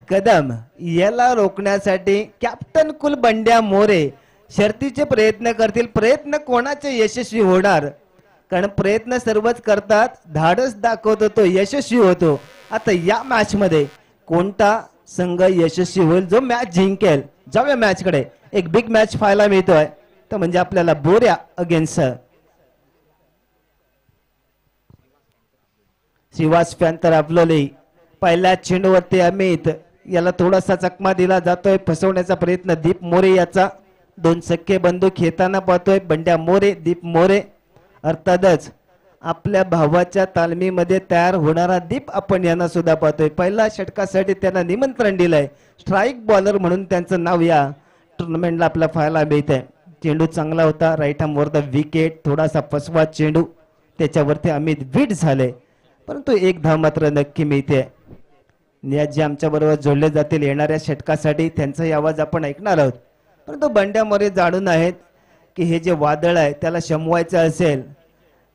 कदम याला रोखण्यासाठी कॅप्टन कुल बंड्या मोरे शर्तीचे प्रयत्न करतील. प्रयत्न कोणाचे यशस्वी होणार? कारण प्रयत्न सर्वच करतात, धाडस दाखवतो तो यशस्वी होतो. आता या मॅच मध्ये कोणता संघ यशस्वी होईल, जो मॅच जिंकेल? जाऊया मॅच कडे. एक बिग मॅच पाहायला मिळतोय तर म्हणजे आपल्याला बोऱ्या अगेन्स्ट श्रीवास पॅन्थर आपलोली. पहिल्या चेंडूवरती अमित याला थोडासा चकमा दिला जातोय, फसवण्याचा प्रयत्न दीप मोरे याचा. दोन सख्खे बंदूक खेळताना पाहतोय बंड्या मोरे, दीप मोरे. अर्थातच आपल्या भावाच्या तालमीमध्ये तयार होणारा दीप आपण यांना सुद्धा पाहतोय. पहिल्या षटकासाठी त्यांना निमंत्रण दिलंय. स्ट्राईक बॉलर म्हणून त्यांचं नाव या टुर्नामेंटला आपला पाहायला मिळतंय. चेंडू चांगला होता, right hand over the wicket. थोडासा फसवा चेंडू, त्याच्यावरती अमित विट झाले, परंतु एक धाव मात्र नक्की मिळते. जे आमच्या बरोबर जोडले जातील येणाऱ्या षटकासाठी त्यांचाही आवाज आपण ऐकणार आहोत. परंतु बंड्या मोरे जाणून आहेत की हे जे वादळ आहे त्याला शमवायचं असेल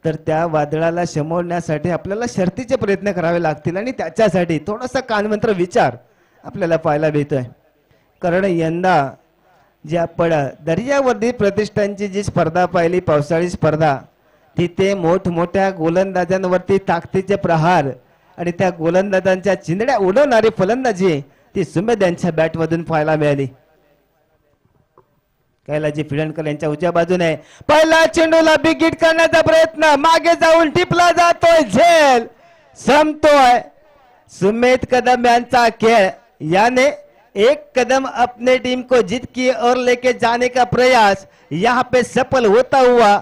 तर त्या वादळाला शमवण्यासाठी आपल्याला शर्तीचे प्रयत्न करावे लागतील आणि त्याच्यासाठी थोडासा कानमंत्र विचार आपल्याला पाहायला मिळतोय. कारण यंदा जे आपण दर्यावर्दी प्रतिष्ठानची जी स्पर्धा पाहिली, पावसाळी स्पर्धा, तिथे मोठमोठ्या गोलंदाजांवरती ताकदीचे प्रहार आणि त्या गोलंदाजांच्या चिंधड्या उडवणारी फलंदाजी ती सुमेध यांच्या बॅटमधून पाहायला मिळाली. कैलाजी फिडणकर यांच्या उजव्या बाजूने पहिला चेंडूला बिग हिट करण्याचा प्रयत्न, मागे जाऊन टिपला जातोय, झेल संपतोय. सुमेध कदम यांचा खेळ, याने एक कदम अपने टीम को जीत की ओर लेके जाने का प्रयास यहाँ पे सफल होता हुआ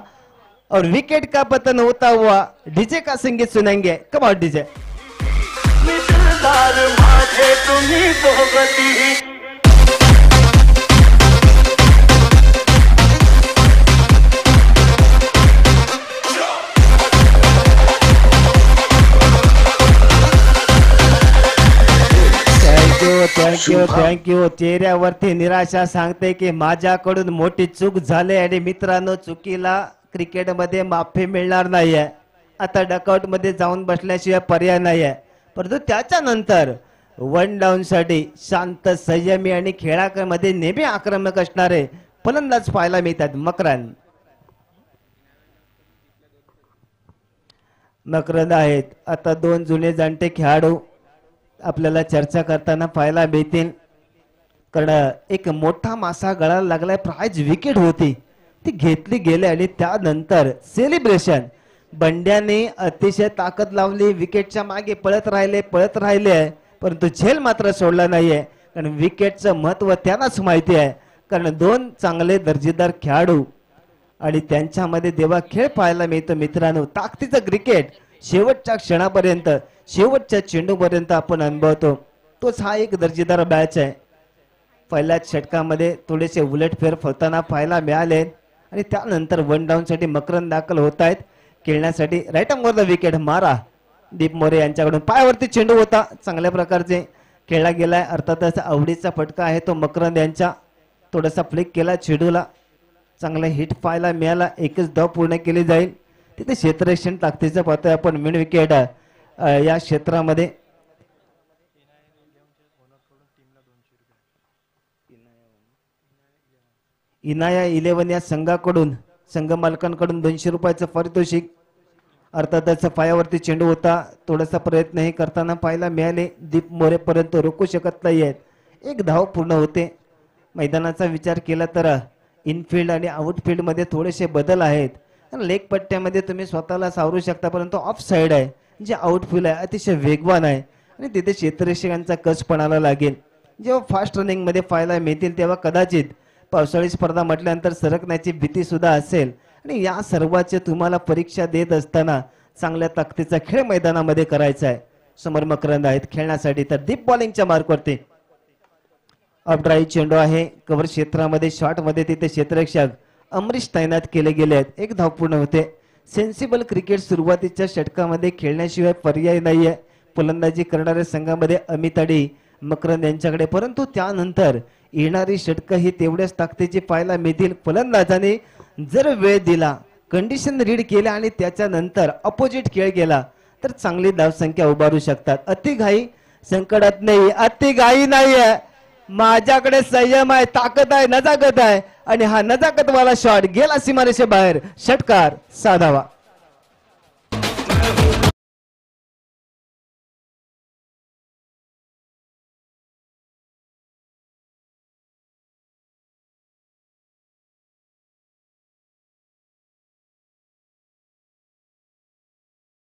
और विकेट का पतन होता हुआ. डीजे का संगीत सुनेंगे. कम ऑन डीजे. Thank you thank you. चेहऱ्यावरती निराशा सांगते की माझ्याकडून मोठी चूक झाली आणि मित्रांनो, चुकीला क्रिकेटमध्ये माफी मिळणार नाहीये. आता डकआउट मध्ये जाऊन बसल्याशिवाय पर्याय नाहीये. परंतु त्याच्यानंतर वन डाऊन साठी शांत, संयमी आणि खेळामध्ये नेहमी आक्रमक असणारे फलंदाज पाहायला मिळतात. मकरंद आहेत. आता दोन जुने जाणते खेळाडू आपल्याला चर्चा करताना पाहायला मिळतील. कारण एक मोठा मासा गळायला लागलाय, प्राइज विकेट होती ती घेतली गेली आणि त्यानंतर सेलिब्रेशन बंड्याने अतिशय ताकद लावली, विकेटच्या मागे पळत राहिले परंतु झेल मात्र सोडला नाहीये. कारण विकेटचं महत्व त्यांनाच माहिती आहे. कारण दोन चांगले दर्जेदार खेळाडू आणि त्यांच्यामध्ये देवा खेळ पाहायला मिळतो. मित्रांनो, ताकदीचं क्रिकेट शेवटच्या क्षणापर्यंत, शेवटच्या चेंडूपर्यंत आपण अनुभवतो. तोच हा एक दर्जेदार मॅच आहे. पहिल्याच षटकामध्ये थोडेसे उलटफेर होताना पाहायला मिळाले आणि त्यानंतर वन डाऊन साठी मकरंद दाखल होत आहेत खेळण्यासाठी. राईट वर द विकेट मारा दीप मोरे यांच्याकडून. पायावरती चेंडू होता, चांगल्या प्रकारचे खेळला गेलाय. अर्थातच आवडीचा फटका आहे तो मकरंद यांच्या. थोडासा फ्लिक केला चेंडूला, चांगला हिट पाहायला मिळाला. एकच धाव पूर्ण केली जाईल. तिथे क्षेत्ररक्षण ताकदीचं पाहतोय आपण. मिड विकेट या क्षेत्रामध्ये इनाया 11 या संघाकडून, संघ मालकांकडून 200 रुपयाचं पारितोषिक. अर्थातच पायावरती चेंडू होता, थोडासा प्रयत्न हे करताना पाहायला मिळाले दीप मोरे, परंतु रोखू शकत नाहीयेत. एक धाव पूर्ण होते. मैदानाचा विचार केला तर इनफिल्ड आणि आउटफिल्ड मध्ये थोडेसे बदल आहेत. लेग पट्ट्यामध्ये तुम्ही स्वतःला सावरू शकता, परंतु ऑफ साइड आहे जे आउटफिल्ड आहे अतिशय वेगवान आहे आणि तिथे क्षेत्ररक्षकांचा कस पणाला लागेल. जेव्हा फास्ट रनिंग मध्ये पाहायला मिळतील तेव्हा कदाचित पावसाळी स्पर्धा म्हटल्यानंतर सरकण्याची भीती सुद्धा असेल. आणि या सर्वांचे तुम्हाला परीक्षा देत असताना चांगल्या ताकदीचा खेळ मैदानामध्ये करायचा आहे. समोर मकरंद आहेत खेळण्यासाठी, तर डीप बॉलिंगच्या मार्कवरती अप ड्राईव्ह चेंडू आहे. कव्हर क्षेत्रामध्ये शॉट मध्ये तिथे क्षेत्ररक्षक अमरीश तैनात केले गेले आहेत. एक धाव पूर्ण होते. सेन्सिबल क्रिकेट सुरुवातीच्या षटकामध्ये खेळण्याशिवाय पर्याय नाहीये. फलंदाजी करणाऱ्या संघामध्ये अमित आणि मकरंद यांच्याकडे, परंतु त्यानंतर येणारी षटक ही तेवढ्याच ताकदीची पाहायला मिळतील. फलंदाजाने जर वेळ दिला, कंडिशन रीड केल्या आणि त्याच्यानंतर अपोजिट खेळ गेला तर चांगली धावसंख्या उभारू शकतात. अतिघाई संकटात नाही, अति घाई नाहीये, माझ्याकडे संयम आहे, ताकद आहे, नजाकत आहे आणि हा नजाकतवाला शॉट गेला सीमारेषे बाहेर, षटकार साधावा.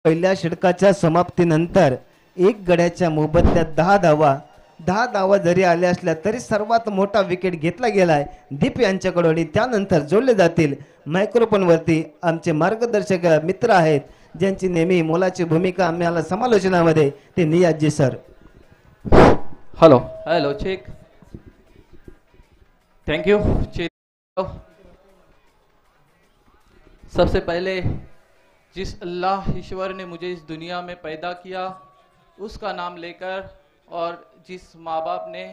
पहिल्या षटकाच्या समाप्तीनंतर एक गड्याच्या मोबदल्यात 10 धावा जरी आल्या असल्या तरी सर्वात मोठा विकेट घेतला गेलाय दीप यांच्याकडून आणि त्यानंतर जोडले जातील मायक्रोफोन वरती आमचे मार्गदर्शक मित्र आहेत ज्यांची नेहमी मोलाची भूमिका आम्हाला समालोचनामध्ये ते Niazi sir. Hello hello check. Thank you check. सबसे पहले जिस अल्लाह ईश्वर ने मुझे इस दुनिया में पैदा किया उसका नाम लेकर और जिस माँ बाप ने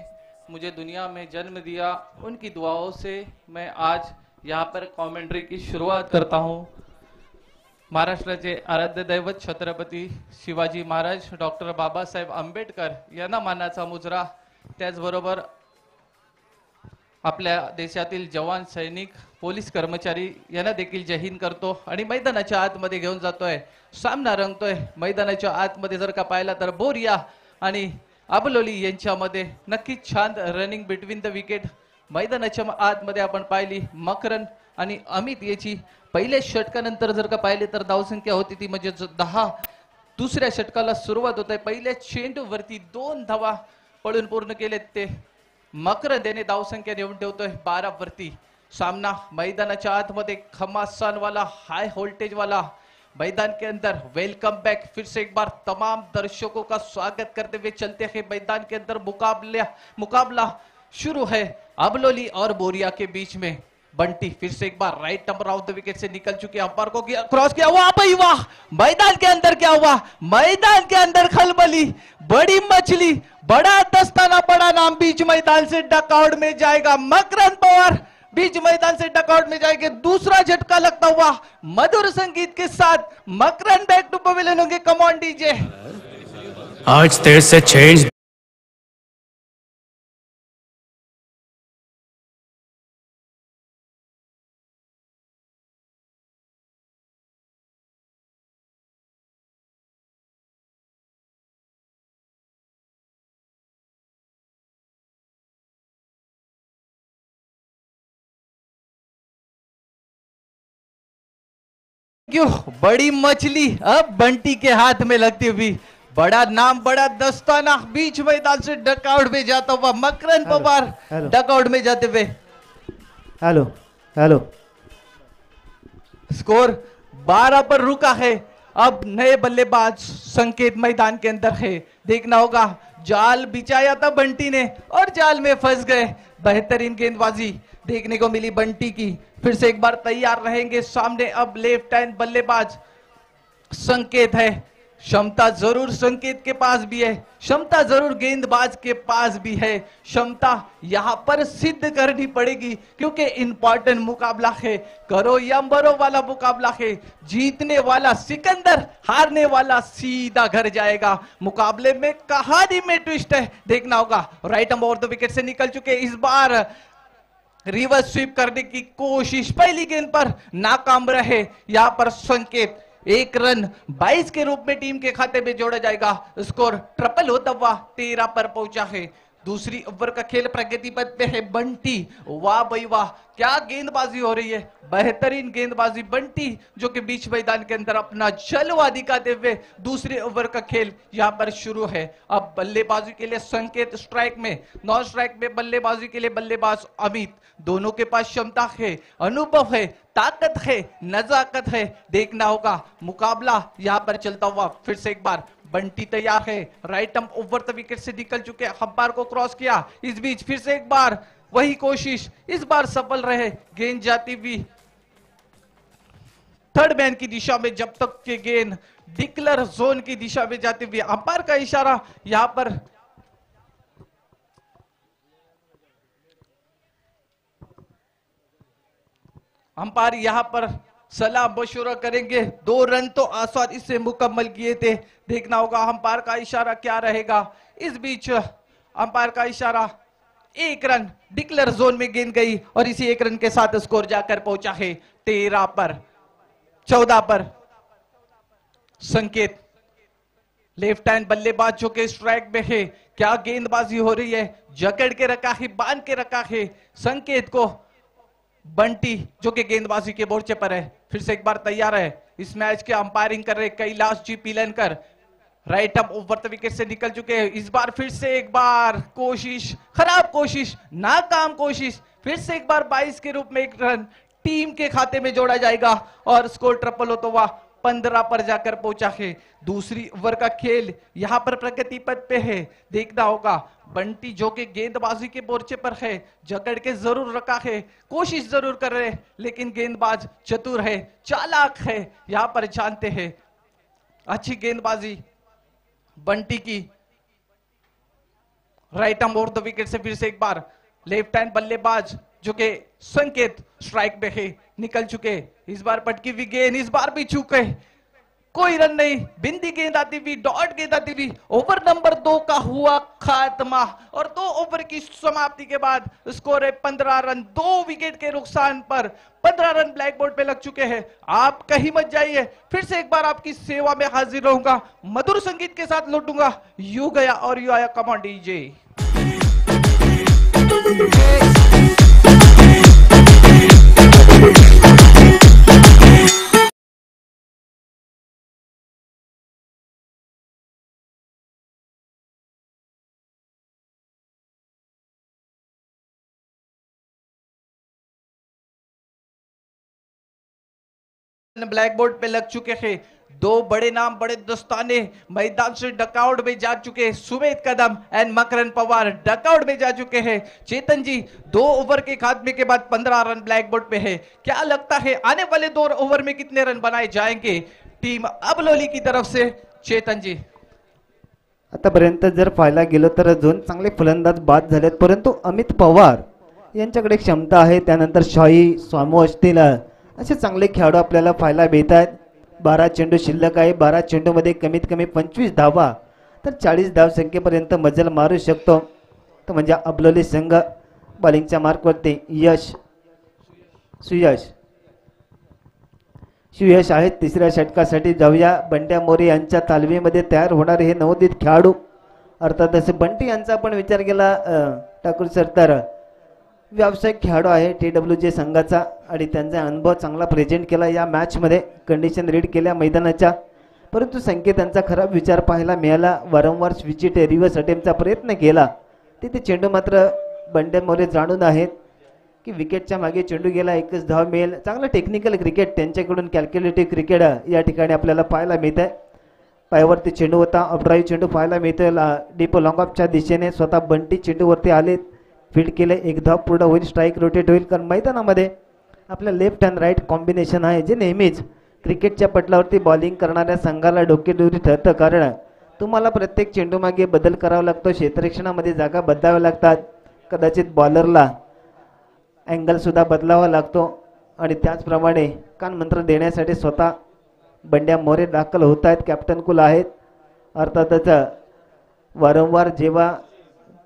मुझे दुनिया में जन्म दिया उनकी दुआओं से मैं आज यहाँ पर कॉमेंट्री की शुरुआत करता हूँ. महाराष्ट्राचे आराध्य दैवत छत्रपती शिवाजी महाराज डॉक्टर बाबासाहेब आंबेडकर यांना मानाचा मुजरा, त्याचबरोबर आपल्या देशातील जवान, सैनिक, पोलीस कर्मचारी यांना देखील जय हिंद करतो आणि मैदानाच्या आतमध्ये घेऊन जातोय. सामना रंगतोय. मैदानाच्या आतमध्ये जर का पाहिला तर बोरिया आणि अबलोली यांच्यामध्ये नक्कीच छान रनिंग बिटवीन द विकेट. मैदानाच्या आतमध्ये आपण पाहिली मकरन आणि अमित याची पहिल्या षटकानंतर जर का पाहिले तर धावसंख्या होती ती म्हणजे 10. दुसऱ्या षटकाला सुरुवात होत आहे. पहिल्या चेंडूवरती 2 धावा पळून पूर्ण केलेत ते मकरंद याने धावसंख्या नेऊन ठेवतोय 12 वरती. सामना मैदानाच्या आतमध्ये खमासान वाला, हाई वोल्टेज वाला मैदान के अंदर. वेलकम बैक फिर से एक बार तमाम दर्शकों का स्वागत करते हुए चलते हैं मैदान के अंदर. मुकाबला शुरू है अबलोली और बोरिया के बीच में. बंटी फिर से एक बार right number of the wicket से निकल चुके, अंपायर को क्रॉस किया. वाह भाई वाह, मैदान के अंदर क्या हुआ? मैदान के अंदर खलबली, बड़ी मछली, बड़ा दस्ताना, बड़ा नाम बीच मैदान से डकआउट में जाएगा. मकरंद पवार बीच मैदान से डकआउट में जाएंगे. दूसरा झटका लगता हुआ मधुर संगीत के साथ मकरंद बैक टू पवेलियन होंगे. कम ऑन डीजे. आज देर से चेंज. क्यों बड़ी मछली अब बंटी के हाथ में लगती हुई, बड़ा नाम, बड़ा दस्ताना, बीच मैदान से डकआउट में जाता हुआ मकरंद पवार डकआउट में जाते हुए. Hello hello. स्कोर 12 पर रुका है. अब नए बल्लेबाज संकेत मैदान के अंदर है. देखना होगा, जाल बिछाया था बंटी ने और जाल में फंस गए. बेहतरीन गेंदबाजी देखने को मिली बंटी की. फिर से एक बार तैयार रहेंगे सामने. अब लेफ्ट हैंड बल्लेबाज संकेत है. क्षमता जरूर संकेत के पास भी है, क्षमता जरूर गेंदबाज के पास भी है. क्षमता यहां पर सिद्ध करनी पड़ेगी क्योंकि इंपॉर्टेंट मुकाबला है. करो या मरो वाला मुकाबला है. जीतने वाला सिकंदर, हारने वाला सीधा घर जाएगा. मुकाबले में कहानी में ट्विस्ट है. देखना होगा. Right arm over the wicket से निकल चुके. इस बार रिवर्स स्वीप करने की कोशिश पहली गेंद पर नाकाम रहे. यहां पर संकेत 1 रन 22 के रूप में टीम के खाते में जोड़ा जाएगा. स्कोर ट्रिपल होता हुआ 13 पर पहुंचा है. दूसरी ओवर का खेल प्रगति पथ पे है. बंटी, वाह भाई वाह, क्या गेंदबाजी हो रही है. बेहतरीन गेंदबाजी बंटी जो कि बीच मैदान के अंदर अपना जलवा दिखाते हुए दूसरे ओवर का खेल यहां पर शुरू है. अब बल्लेबाजी के लिए संकेत स्ट्राइक में, नॉन स्ट्राइक में बल्लेबाजी के लिए बल्लेबाज अमित. दोनों के पास क्षमता है, अनुभव है, ताकत है, नजाकत है. देखना होगा. मुकाबला यहां पर चलता हुआ. फिर से एक बार बंटी तैयार है. Right arm over the wicket से निकल चुके. अंपायर को क्रॉस किया. इस बीच फिर से एक बार वही कोशिश, इस बार सफल रहे. गेंद जाती हुई थर्ड मैन की दिशा में, जब तक के गेंद डिक्लर जोन की दिशा में जाती हुई. अंपायर का इशारा यहां पर अंपायर यहां पर सलाह मशवरा करेंगे. 2 रन तो आसानी से मुकम्मल किए थे. देखना होगा अंपायर का इशारा क्या रहेगा. इस बीच अंपायर का इशारा, 1 रन डिक्लेयर जोन में गेंद गई और इसी 1 रन के साथ स्कोर जाकर पहुंचा है 13 पर 14 पर। संकेत लेफ्ट हैंड बल्लेबाज जो के स्ट्राइक में है, क्या गेंदबाजी हो रही है, जकड़ के रखा है, बांध के रखा है संकेत को। बंटी जो कि गेंदबाजी के मोर्चे पर है, फिर से एक बार तैयार है। इस मैच के अंपायरिंग कर रहे कैलाश जी पीलनकर, राइट अप ओवर द विकेट से निकल चुके हैं। इस बार फिर से एक बार कोशिश, खराब कोशिश, नाकाम कोशिश, फिर से एक बार 22 के रूप में 1 रन टीम के खाते में जोड़ा जाएगा और स्कोर ट्रिपल होता हुआ 15 पर जाकर पहुंचा है। दूसरी ओवर का खेल यहां पर प्रगति पथ पे है, देखना होगा। बंटी जो कि गेंदबाजी के मोर्चे पर है, जकड़ के जरूर रखा है, कोशिश जरूर कर रहे, लेकिन गेंदबाज चतुर है, चालाक है, यहां पर जानते हैं। अच्छी गेंदबाजी बंटी की, right arm over the wicket से फिर से एक बार लेफ्ट हैंड बल्लेबाज जो कि संकेत स्ट्राइक में है, निकल चुके। इस बार पटकी हुई गेंद, इस बार भी चूके, कोई रन नहीं, बिंदी गेंद आती हुई, डॉट गेंद आती हुई। ओवर नंबर 2 का हुआ खात्मा और 2 ओवर की समाप्ति के बाद स्कोर है 15 रन, 2 विकेट के नुकसान पर 15 रन ब्लैक बोर्ड पे लग चुके हैं। आप कहीं मत जाइए, फिर से एक बार आपकी सेवा में हाजिर रहूंगा, मधुर संगीत के साथ लौटूंगा। यू गया और यू आया, come on DJ. Blackboard पे लग चुके हैं, 2 बड़े नाम, बड़े दस्ताने मैदान से डकआउट में जा चुके हैं। सुमेध कदम एंड मकरन पवार डकआउट में जा चुके हैं। चेतन जी 2 ओवर के खात्मे के बाद 15 रन ब्लॅक बोर्ड पे है। क्या लगता है आने वाले 2 ओवर में कितने रन बनाए जाएंगे टीम अबलोली की तरफ से? चेतन जी, आतापर्यंत जर पाहायला गेलो तर 2 चांगले फलंदाज बाद झालेत, परंतु अमित पवार यांच्याकडे क्षमता आहे, त्यानंतर शाही स्वामू असतील, असे चांगले खेळाडू आपल्याला पाहायला मिळतात। 12 चेंडू शिल्लक आहे, 12 चेंडूमध्ये कमीत कमी 25 धावा तर 40 धाव संख्येपर्यंत मजल मारू शकतो। तो म्हणजे अबलोली संघ बॉलिंगच्या मार्कवरती सुयश आहेत। तिसऱ्या षटकासाठी जाऊया। बंड्या मोरे यांच्या तालमीमध्ये तयार होणारे हे नवोदित खेळाडू, अर्थातच बंटी यांचा आपण विचार केला ठाकूर सर तर व्यावसायिक खेळाडू आहे TWJ संघाचा आणि त्यांचा अनुभव चांगला प्रेझेंट केला या मॅचमध्ये, कंडिशन रीड केल्या मैदानाच्या, परंतु संकेतांचा खराब विचार पाहायला मिळाला। वारंवार स्विचिट रिव्हर्स अटेम्प्टचा प्रयत्न केला, तिथे चेंडू मात्र बंड्या मोरे जाणून आहेत की विकेटच्या मागे चेंडू गेला, 1च धाव मिळेल। चांगलं टेक्निकल क्रिकेट त्यांच्याकडून, कॅल्क्युलेटिव्ह क्रिकेट या ठिकाणी आपल्याला पाहायला मिळत आहे। पायावरती चेंडू होता, अपड्राईव्ह चेंडू पाहायला मिळतोय डीप लॉंग ऑफच्या दिशेने। स्वतः बंटी चेंडूवरती आले, फील्ड केले, 1 धाव पूर्ण होईल, स्ट्राईक रोटेट होईल, कारण मैदानामध्ये आपल्या लेफ्ट अँड राईट कॉम्बिनेशन आहे जे नेहमीच क्रिकेटच्या पटलावरती बॉलिंग करणाऱ्या संघाला डोकेदुरी ठरतं, कारण तुम्हाला प्रत्येक चेंडू मागे बदल करावा लागतो, क्षेत्ररक्षणामध्ये जागा बदलाव्या लागतात, कदाचित बॉलरला अँगल सुद्धा बदलावा लागतो आणि त्याचप्रमाणे कानमंत्र देण्यासाठी स्वतः बंड्या मोरे दाखल होत आहेत, कॅप्टन कुल आहेत। अर्थातच वारंवार जेव्हा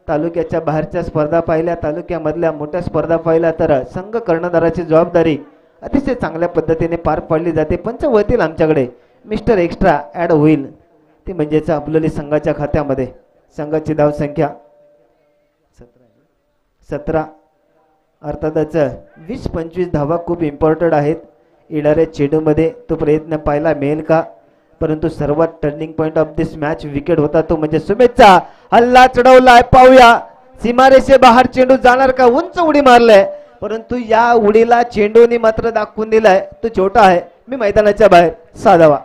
तालुक्याच्या बाहेरच्या स्पर्धा पाहिल्या, तालुक्यामधल्या मोठ्या स्पर्धा पाहिल्या, तर संघ कर्णधाराची जबाबदारी अतिशय चांगल्या पद्धतीने पार पाडली जाते। पंच वळतील आमच्याकडे, मिस्टर एक्स्ट्रा ॲड होईल, ती म्हणजेच अबलोली संघाच्या खात्यामध्ये। संघाची धाव संख्या 17, अर्थातच 20-25 धावा खूप इम्पॉर्टंट आहेत। येणाऱ्या चेंडूमध्ये तो प्रयत्न पाहायला मिळेल का? परंतु सर्वात turning point of this match wicket होता तो म्हणजे सुमेधचा हल्ला चढवलाय, पाहूया सीमारेषे बाहेर चेंडू जाणार का? उंच उडी मारलाय, परंतु या उडीला चेंडूने मात्र दाखवून दिलाय तो छोटा आहे, मी मैदानाच्या बाहेर साधावा।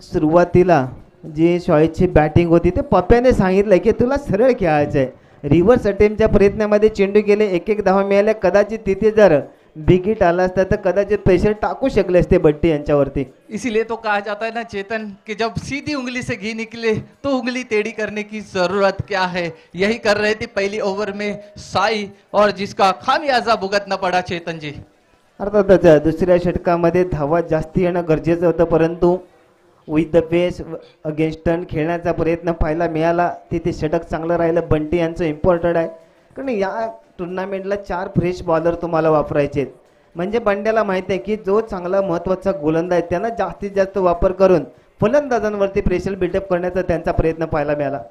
सुरुवातीला जी शॉईची बॅटिंग होती ते पप्प्याने सांगितलं की तुला सरळ खेळायचं आहे, रिव्हर्स अटेम्प्टच्या प्रयत्नामध्ये चेंडू गेले, 1-1 धावा मिळाल्या, कदाचित तिथे जर बिगिट आला असता तर कदाचित प्रेशर टाकू शकले असते बंटी यांच्यावरती. इसीलिए तो कहा जाता है ना चेतन कि जब सीधी उंगली से घी निकले तो उंगली टेढ़ी करने की जरूरत क्या है, यही कर रहे थे पहली ओवर में साई और जिसका खामियाजा भुगतना पड़ा चेतन जी. अर्थातच दुसऱ्या षटकामध्ये धावा जास्ती येणं गरजेचं होतं, परंतु with the pace against turn खेळण्याचा प्रयत्न पाहायला मिळाला. तिथे षटक चांगलं राहिलं. बंटी यांचं इम्पॉर्टंट आहे, कारण या टुर्नामेंटला 4 फ्रेश बॉलर तुम्हाला वापरायचे. म्हणजे बंड्याला माहिती आहे की जो चांगला महत्त्वाचा गोलंदाज आहे त्यांना जास्तीत जास्त वापर करून फलंदाजांवरती प्रेशर बिल्डअप करण्याचा त्यांचा प्रयत्न पाहायला मिळाला.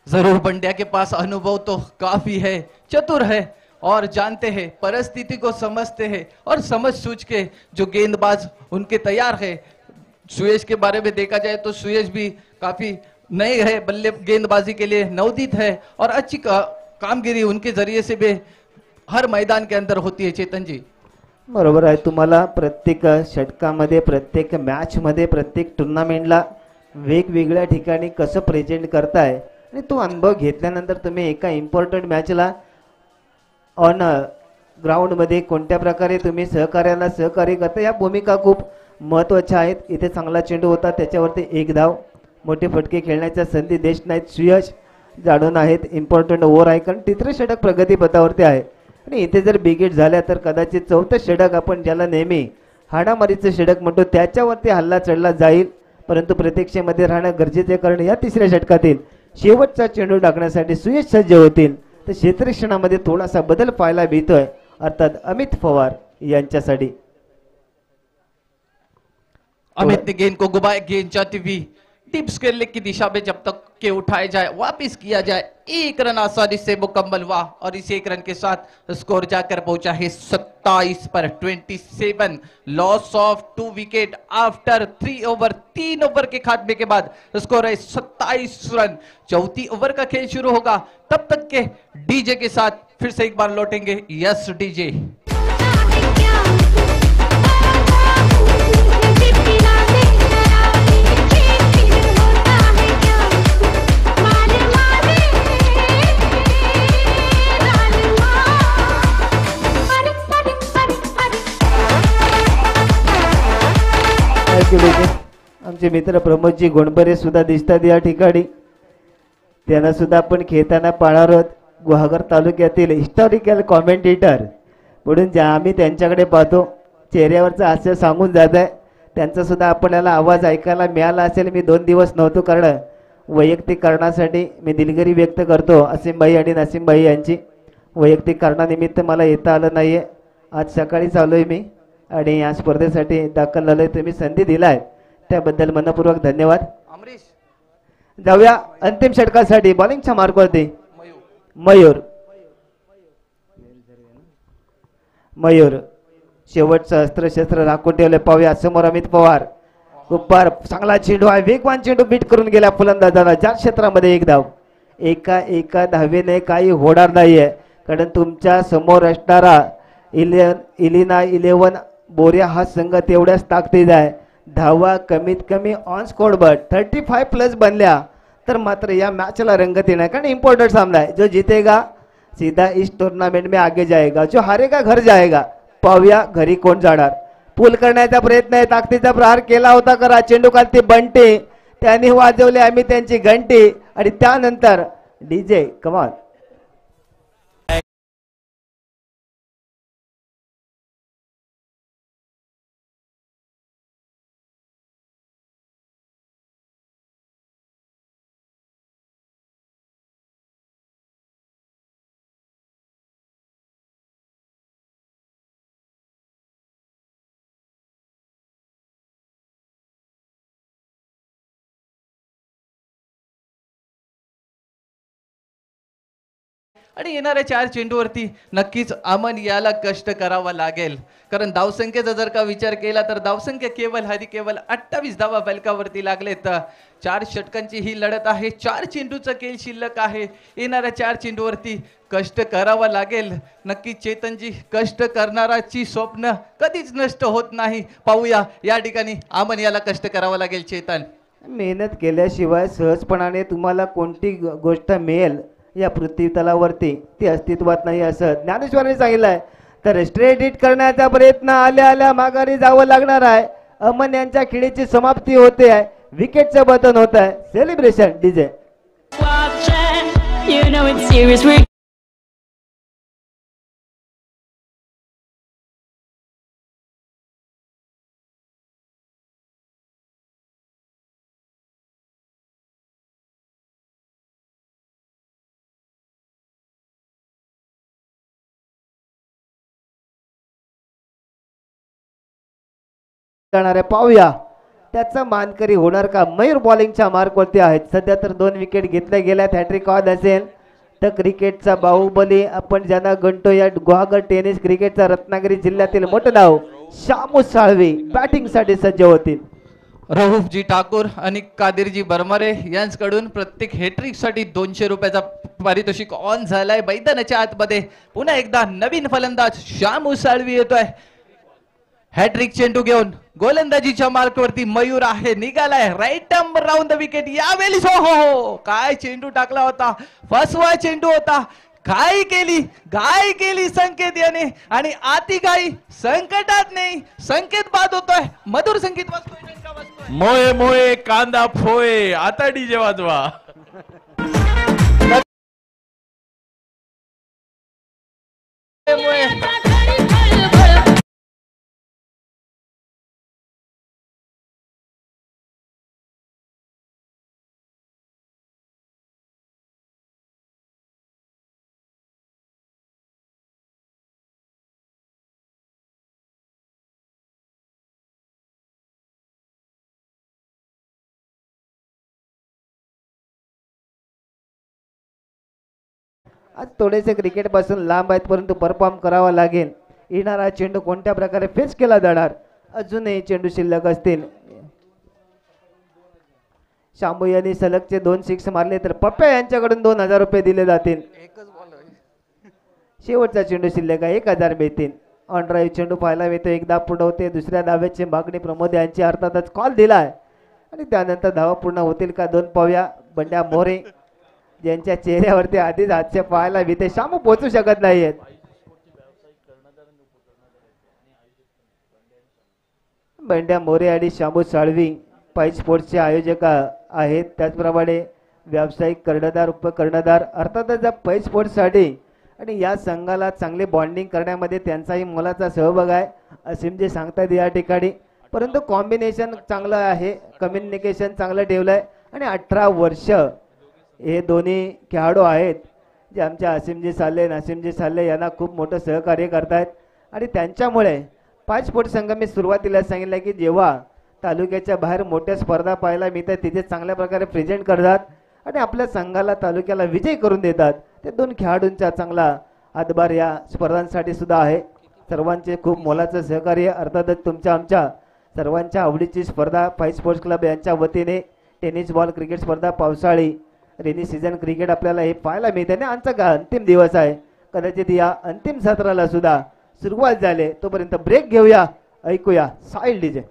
जरूर बंड्या के पास अनुभव तो काफी है, चतुर है और जानते हैं, परिस्थिति को समझते हैं और समझ सूझ के जो गेंदबाज उनके तैयार है. सुयश के बारे में देखा जाए तो सुयश भी काफी नए है, बल्ले गेंदबाजी के लिए नवदीत है और अच्छी कामगिरी उनके जरिए से भी हर मैदान के अंदर होती है. चेतन जी बरोबर आहे. तुम्हाला प्रत्येक षटकामध्ये, प्रत्येक मॅचमध्ये, प्रत्येक टुर्नामेंटला वेगवेगळ्या ठिकाणी कसं प्रेझेंट करताय आणि तो अनुभव घेतल्यानंतर तुम्ही एका इम्पॉर्टंट मॅचला ऑन ग्राउंडमध्ये कोणत्या प्रकारे तुम्ही सहकार्याला सहकार्य करता, या भूमिका खूप महत्त्वाच्या आहेत. इथे चांगला चेंडू होता, त्याच्यावरती 1 धाव. मोठे फटके खेळण्याच्या संधी देश नाहीत. सुयश जाणून आहेत. इम्पॉर्टंट ओव्हर आहे, कारण तिसरे षटक प्रगतीपथावरती आहे आणि इथे जर बिगेट झाल्या तर कदाचित चौथं षटक, आपण ज्याला नेहमी हाडामारीचं षटक म्हणतो, त्याच्यावरती हल्ला चढला जाईल. परंतु प्रतीक्षेमध्ये राहणं गरजेचं आहे, कारण या तिसऱ्या षटकातील शेवटचा चेंडू टाकण्यासाठी सुयश सज्ज होतील. तर क्षेत्ररक्षणामध्ये थोडासा बदल पाहायला मिळतोय, अर्थात अमित पवार यांच्यासाठी. अमित ने गेंद को घुमाया, गेंद जाती हुई टिप्स के लेग की दिशा में जब तक के उठाए जाए, वापिस किया जाए. 1 रन आसानी से मुकम्मल हुआ और इस 1 रन के साथ स्कोर जाकर पहुंचा है 27 पर 27. Loss of 2 wicket after 3 over. 3 over के खात्मे के बाद स्कोर है 27 रन. चौथी ओवर का खेल शुरू होगा, तब तक के डीजे के साथ फिर से एक बार लौटेंगे. Yes DJ. आमचे मित्र प्रमोदजी गोंडबरे सुद्धा दिसतात या ठिकाणी. त्यांना सुद्धा आपण खेळताना पाहणार आहोत. गुहागर तालुक्यातील हिस्टॉरिकल कॉमेंटेटर म्हणून ज्या आम्ही त्यांच्याकडे पाहतो, चेहऱ्यावरचं हास्य सांगून जात आहे. त्यांचा सुद्धा आपल्याला आवाज ऐकायला मिळाला असेल. मी 2 दिवस नव्हतो, कारण वैयक्तिक कारणासाठी मी दिलगिरी व्यक्त करतो असीमभाई आणि नसीमभाई यांची. वैयक्तिक कारणानिमित्त मला येता आलं नाही आहे. आज सकाळीच आलो आहे मी आणि या स्पर्धेसाठी दाखल झालोय. तुम्ही संधी दिलाय त्याबद्दल मनपूर्वक धन्यवाद. अमरीश जाऊया अंतिम षटकासाठी. बॉलिंगच्या मार्कवरती मयूर. मयूर शेवटचं अस्त्रशस्त्र राखून ठेवले. पाहूया समोर अमित पवार. कुप्पार चांगला चेंडू आहे, वेगवान चेंडू बीट करून गेला फलंदाजाला. ज्या क्षेत्रामध्ये 1 धाव. एका धावेने काही होणार नाहीये, कारण तुमच्या समोर असणारा इलिना 11 बोऱ्या हा संघ तेवढ्याच ताकदीचा आहे. धावा कमीत कमी ऑन स्कोर बट 35+ बनल्या तर मात्र या मॅचला रंगत येणार, कारण इम्पोर्टेंट सामना है. जो जीतेगा सीधा इस टूर्नामेंट में आगे जाएगा, जो हारेगा घर जाएगा. पाहूया घरी कोण जाणार. पूल करण्याचा प्रयत्न आहे. ताकदीचा प्रहार केला होता करा. चेंडू खालती बंटी, त्यांनी वाजवले आम्ही त्यांची घंटी आणि त्यानंतर डीजे कमाल. आणि येणाऱ्या 4 चेंडूवरती नक्कीच अमन याला कष्ट करावा लागेल, कारण धावसंख्येचा जर का विचार केला तर धावसंख्या केवळ 28 धावा फलकावरती लागलेत. 4 षटकांची ही लढत आहे. 4 चेंडूचा खेळ शिल्लक आहे. येणाऱ्या 4 चेंडूवरती कष्ट करावा लागेल. नक्कीच चेतनजी, कष्ट करणाराची स्वप्न कधीच नष्ट होत नाही. पाहूया या ठिकाणी अमन याला कष्ट करावा लागेल. चेतन, मेहनत केल्याशिवाय सहजपणाने तुम्हाला कोणती गोष्ट मिळेल या पृथ्वी तलावरती ती अस्तित्वात नाही असं ज्ञानेश्वरांनी सांगितलंय. तर स्ट्रेट हिट करण्याचा प्रयत्न आल्या आल्या माघारी जावं लागणार आहे. अमन यांच्या खेळीची समाप्ती होते आहे. विकेटचं बटन होत आहे. Celebration DJ. You know it's serious. We're करणारे पाहूया त्याचा मानकरी होणार का. मयूर बॉलिंगच्या मार्कवरती आहेत. सध्या तर 2 विकेट घेतल्या गेल्यात. हॅट्रिक ऑन असेल तर क्रिकेटचा बाहुबली आपण ज्यांना गणतो या गुहागर टेनिस क्रिकेटचा रत्नागिरी जिल्ह्यातील मोठं नाव शामू साळवी बॅटिंग साठी सज्ज होतील. रऊफजी ठाकूर आणि कादिरजी बरमरे यांच्याकडून प्रत्येक हॅट्रिक साठी 200 रुपयाचा पारितोषिक ऑन झालाय. मैदानाच्या आतमध्ये पुन्हा एकदा नवीन फलंदाज शामू साळवी येतोय. हॅट्रिक चेंडू घेऊन गोलंदाजीच्या मार्कवरती मयूर आहे. निघालाय right arm round the wicket. यावेळी हो काय चेंडू टाकला होता. फसवा चेंडू होता. काय केली संकेत याने आणि आती गाई संकटात नाही. संकेत बाद होतोय. मधुर संगीत वाजतोय. मोये मोये कांदा फोये. आता डीजे वाजवा. आज थोडेसे क्रिकेट पासून लांब आहेत परंतु परफॉर्म करावा लागेल. येणारा चेंडू कोणत्या प्रकारे फेस केला जाणार. अजूनही चेंडू शिल्लक असतील. शांभू यांनी सलगचे 2 सिक्स मारले तर पप्प्या यांच्याकडून 2000 रुपये दिले जातील. शेवटचा चेंडू शिल्लक आहे. 1000 मिळतील. ऑन ड्राईव्ह चेंडू पाहायला मिळतो. एकदा पूर्ण होते. दुसऱ्या धावेची मागणी प्रमोद यांची अर्थातच कॉल दिलाय आणि त्यानंतर धावा पूर्ण होतील का 2 पाव्या. बंड्या मोरे ज्यांच्या चेहऱ्यावरती आधीच हास्य पाहायला मिळते. शामू पोहोचू शकत नाहीयेत. बंड्या मोरे आणि शामू साळवी पाईप स्पोर्ट्सचे आयोजक आहेत. त्याचप्रमाणे व्यावसायिक कर्णधार उपकर्णधार अर्थातच पाईप स्पोर्ट्ससाठी आणि या संघाला चांगले बॉन्डिंग करण्यामध्ये त्यांचाही मोलाचा सहभाग आहे असीम जे सांगतात या ठिकाणी. परंतु कॉम्बिनेशन चांगलं आहे. कम्युनिकेशन चांगलं ठेवलं आहे आणि 18 वर्ष हे दोन्ही खेळाडू आहेत जे आमच्या असीमजी साल्ले यांना खूप मोठं सहकार्य करतायत आणि त्यांच्यामुळे पाच स्पोर्ट्स संघ मी सुरुवातीला सांगितलं की जेव्हा तालुक्याच्या बाहेर मोठ्या स्पर्धा पाहायला मिळतात तिथे चांगल्या प्रकारे प्रेझेंट करतात आणि आपल्या संघाला तालुक्याला विजय करून देतात. ते 2 खेळाडूंचा चांगला हातभार या स्पर्धांसाठी सुद्धा आहे. सर्वांचे खूप मोलाचं सहकार्य. अर्थातच तुमच्या आमच्या सर्वांच्या आवडीची स्पर्धा पाईप स्पोर्ट्स क्लब यांच्या वतीने टेनिस बॉल क्रिकेट स्पर्धा पावसाळी रेनी सीझन क्रिकेट आपल्याला हे पाहायला मिळते आणि आजचा अंतिम दिवस आहे. कदाचित या अंतिम सत्राला सुद्धा सुरुवात झाली. तोपर्यंत ब्रेक घेऊया. ऐकूया साईल डीजे.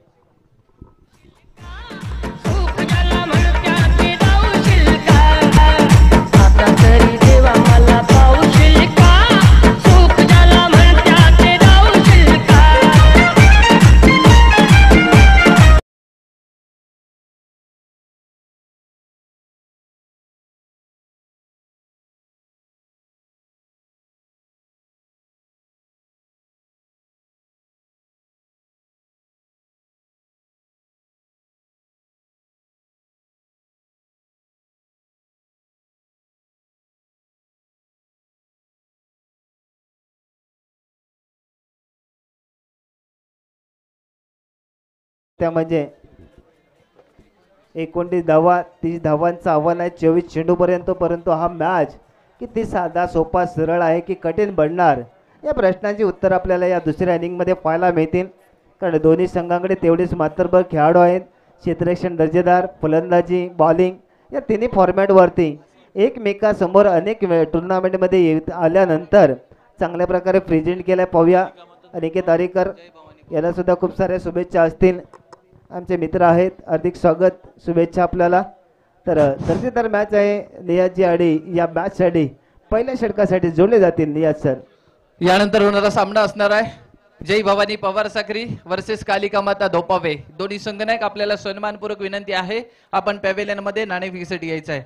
त्यामध्ये 29 धावा 30 धावांचं आव्हान आहे 24 चेंडूपर्यंत. परंतु हा मॅच किती साधा सोपा सरळ आहे की कठीण बनणार या प्रश्नाची उत्तर आपल्याला या दुसऱ्या इनिंगमध्ये पाहायला मिळतील. कारण दोन्ही संघांकडे तेवढेच मात्रबळ खेळाडू आहेत. क्षेत्ररक्षण दर्जेदार फलंदाजी बॉलिंग या तिन्ही फॉर्मॅटवरती एकमेकासमोर अनेक टुर्नामेंटमध्ये आल्यानंतर चांगल्या प्रकारे प्रेझेंट केलं. पाहूया अनिकेत आरेकर याला सुद्धा खूप साऱ्या शुभेच्छा असतील. आमचे मित्र आहेत. हार्दिक स्वागत शुभेच्छा आपल्याला. तर दर्जेदार मॅच आहे. नियाजी आडी या मॅच साठी पहिल्या षटकासाठी जोडले जातील. नियाज सर, यानंतर होणारा सामना असणार आहे जय भवानी पवार साखरी वर्सेस कालिका माता धोपावे. दोन्ही संघनायक आपल्याला सन्मानपूर्वक विनंती आहे आपण पॅव्हेलियन मध्ये नाणेफेकीसाठी यायचं आहे.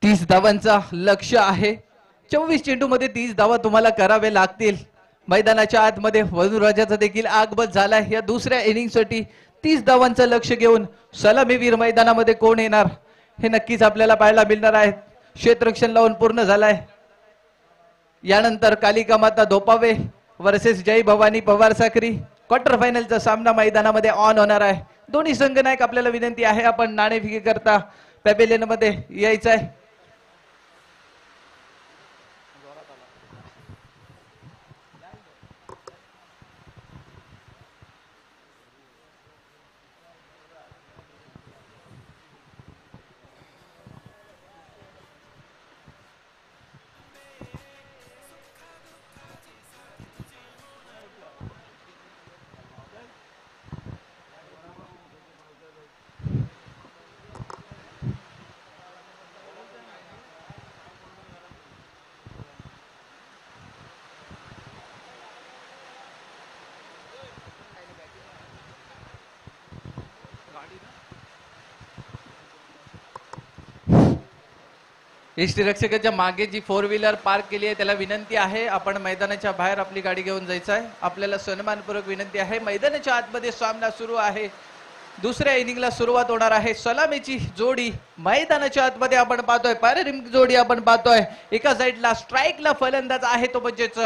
30 धावांचा लक्ष्य आहे. 24 चेंडू मध्ये 30 धावा तुम्हाला करावे लागतील. मैदानाच्या आतमध्ये वधुराजाचा देखील आगमन झालाय. या दुसऱ्या इनिंग साठी 30 धावांचं लक्ष घेऊन सलामीवीर मैदानामध्ये कोण येणार हे नक्कीच आपल्याला पाहायला मिळणार आहे. क्षेत्ररक्षण लावून पूर्ण झालाय. यानंतर कालिका माता धोपावे वर्सेस जय भवानी पवार साखरी क्वार्टर फायनलचा सामना मैदानामध्ये ऑन होणार आहे. दोन्ही संघनायक आपल्याला विनंती आहे आपण नाणेफेकी करता पॅव्हेलियन मध्ये यायचं आहे. एसटी रक्षकाच्या मागे जी 4 व्हीलर पार्क केली आहे त्याला विनंती आहे आपण मैदानाच्या बाहेर आपली गाडी घेऊन जायचं आहे. आपल्याला सन्मानपूर्वक विनंती आहे. मैदानाच्या आतमध्ये सामना सुरू आहे. दुसऱ्या इनिंगला सुरुवात होणार आहे. सलामीची जोडी मैदानाच्या आतमध्ये आपण पाहतोय. पाररिम जोडी आपण पाहतोय. एका साइडला स्ट्राईकला फलंदाज आहे तो म्हणजेच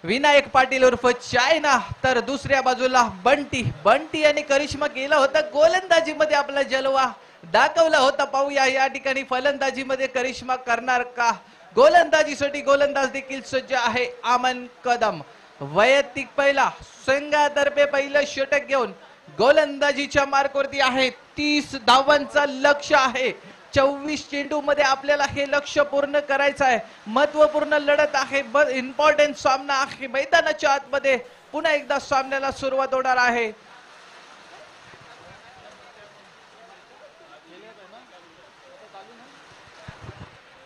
विनायक पाटील उर्फ चायना, तर दुसऱ्या बाजूला बंटी आणि करिश्मा केला होता गोलंदाजीमध्ये आपला जलवा दाखवला होता. पाहूया या ठिकाणी फलंदाजीमध्ये करिश्मा करणार का. गोलंदाजीसाठी गोलंदाज देखील सज्ज आहे अमन कदम. वैयक्तिक पहिला संघातर्फे पहिलं षटक घेऊन गोलंदाजीच्या मार्कवरती आहे. 30 धावांचा लक्ष्य आहे. 24 चेंडू मध्ये आपल्याला हे लक्ष्य पूर्ण करायचं आहे. महत्वपूर्ण लढत आहे. इम्पॉर्टंट सामना आहे. मैदानाच्या आतमध्ये पुन्हा एकदा सामन्याला सुरुवात होणार आहे.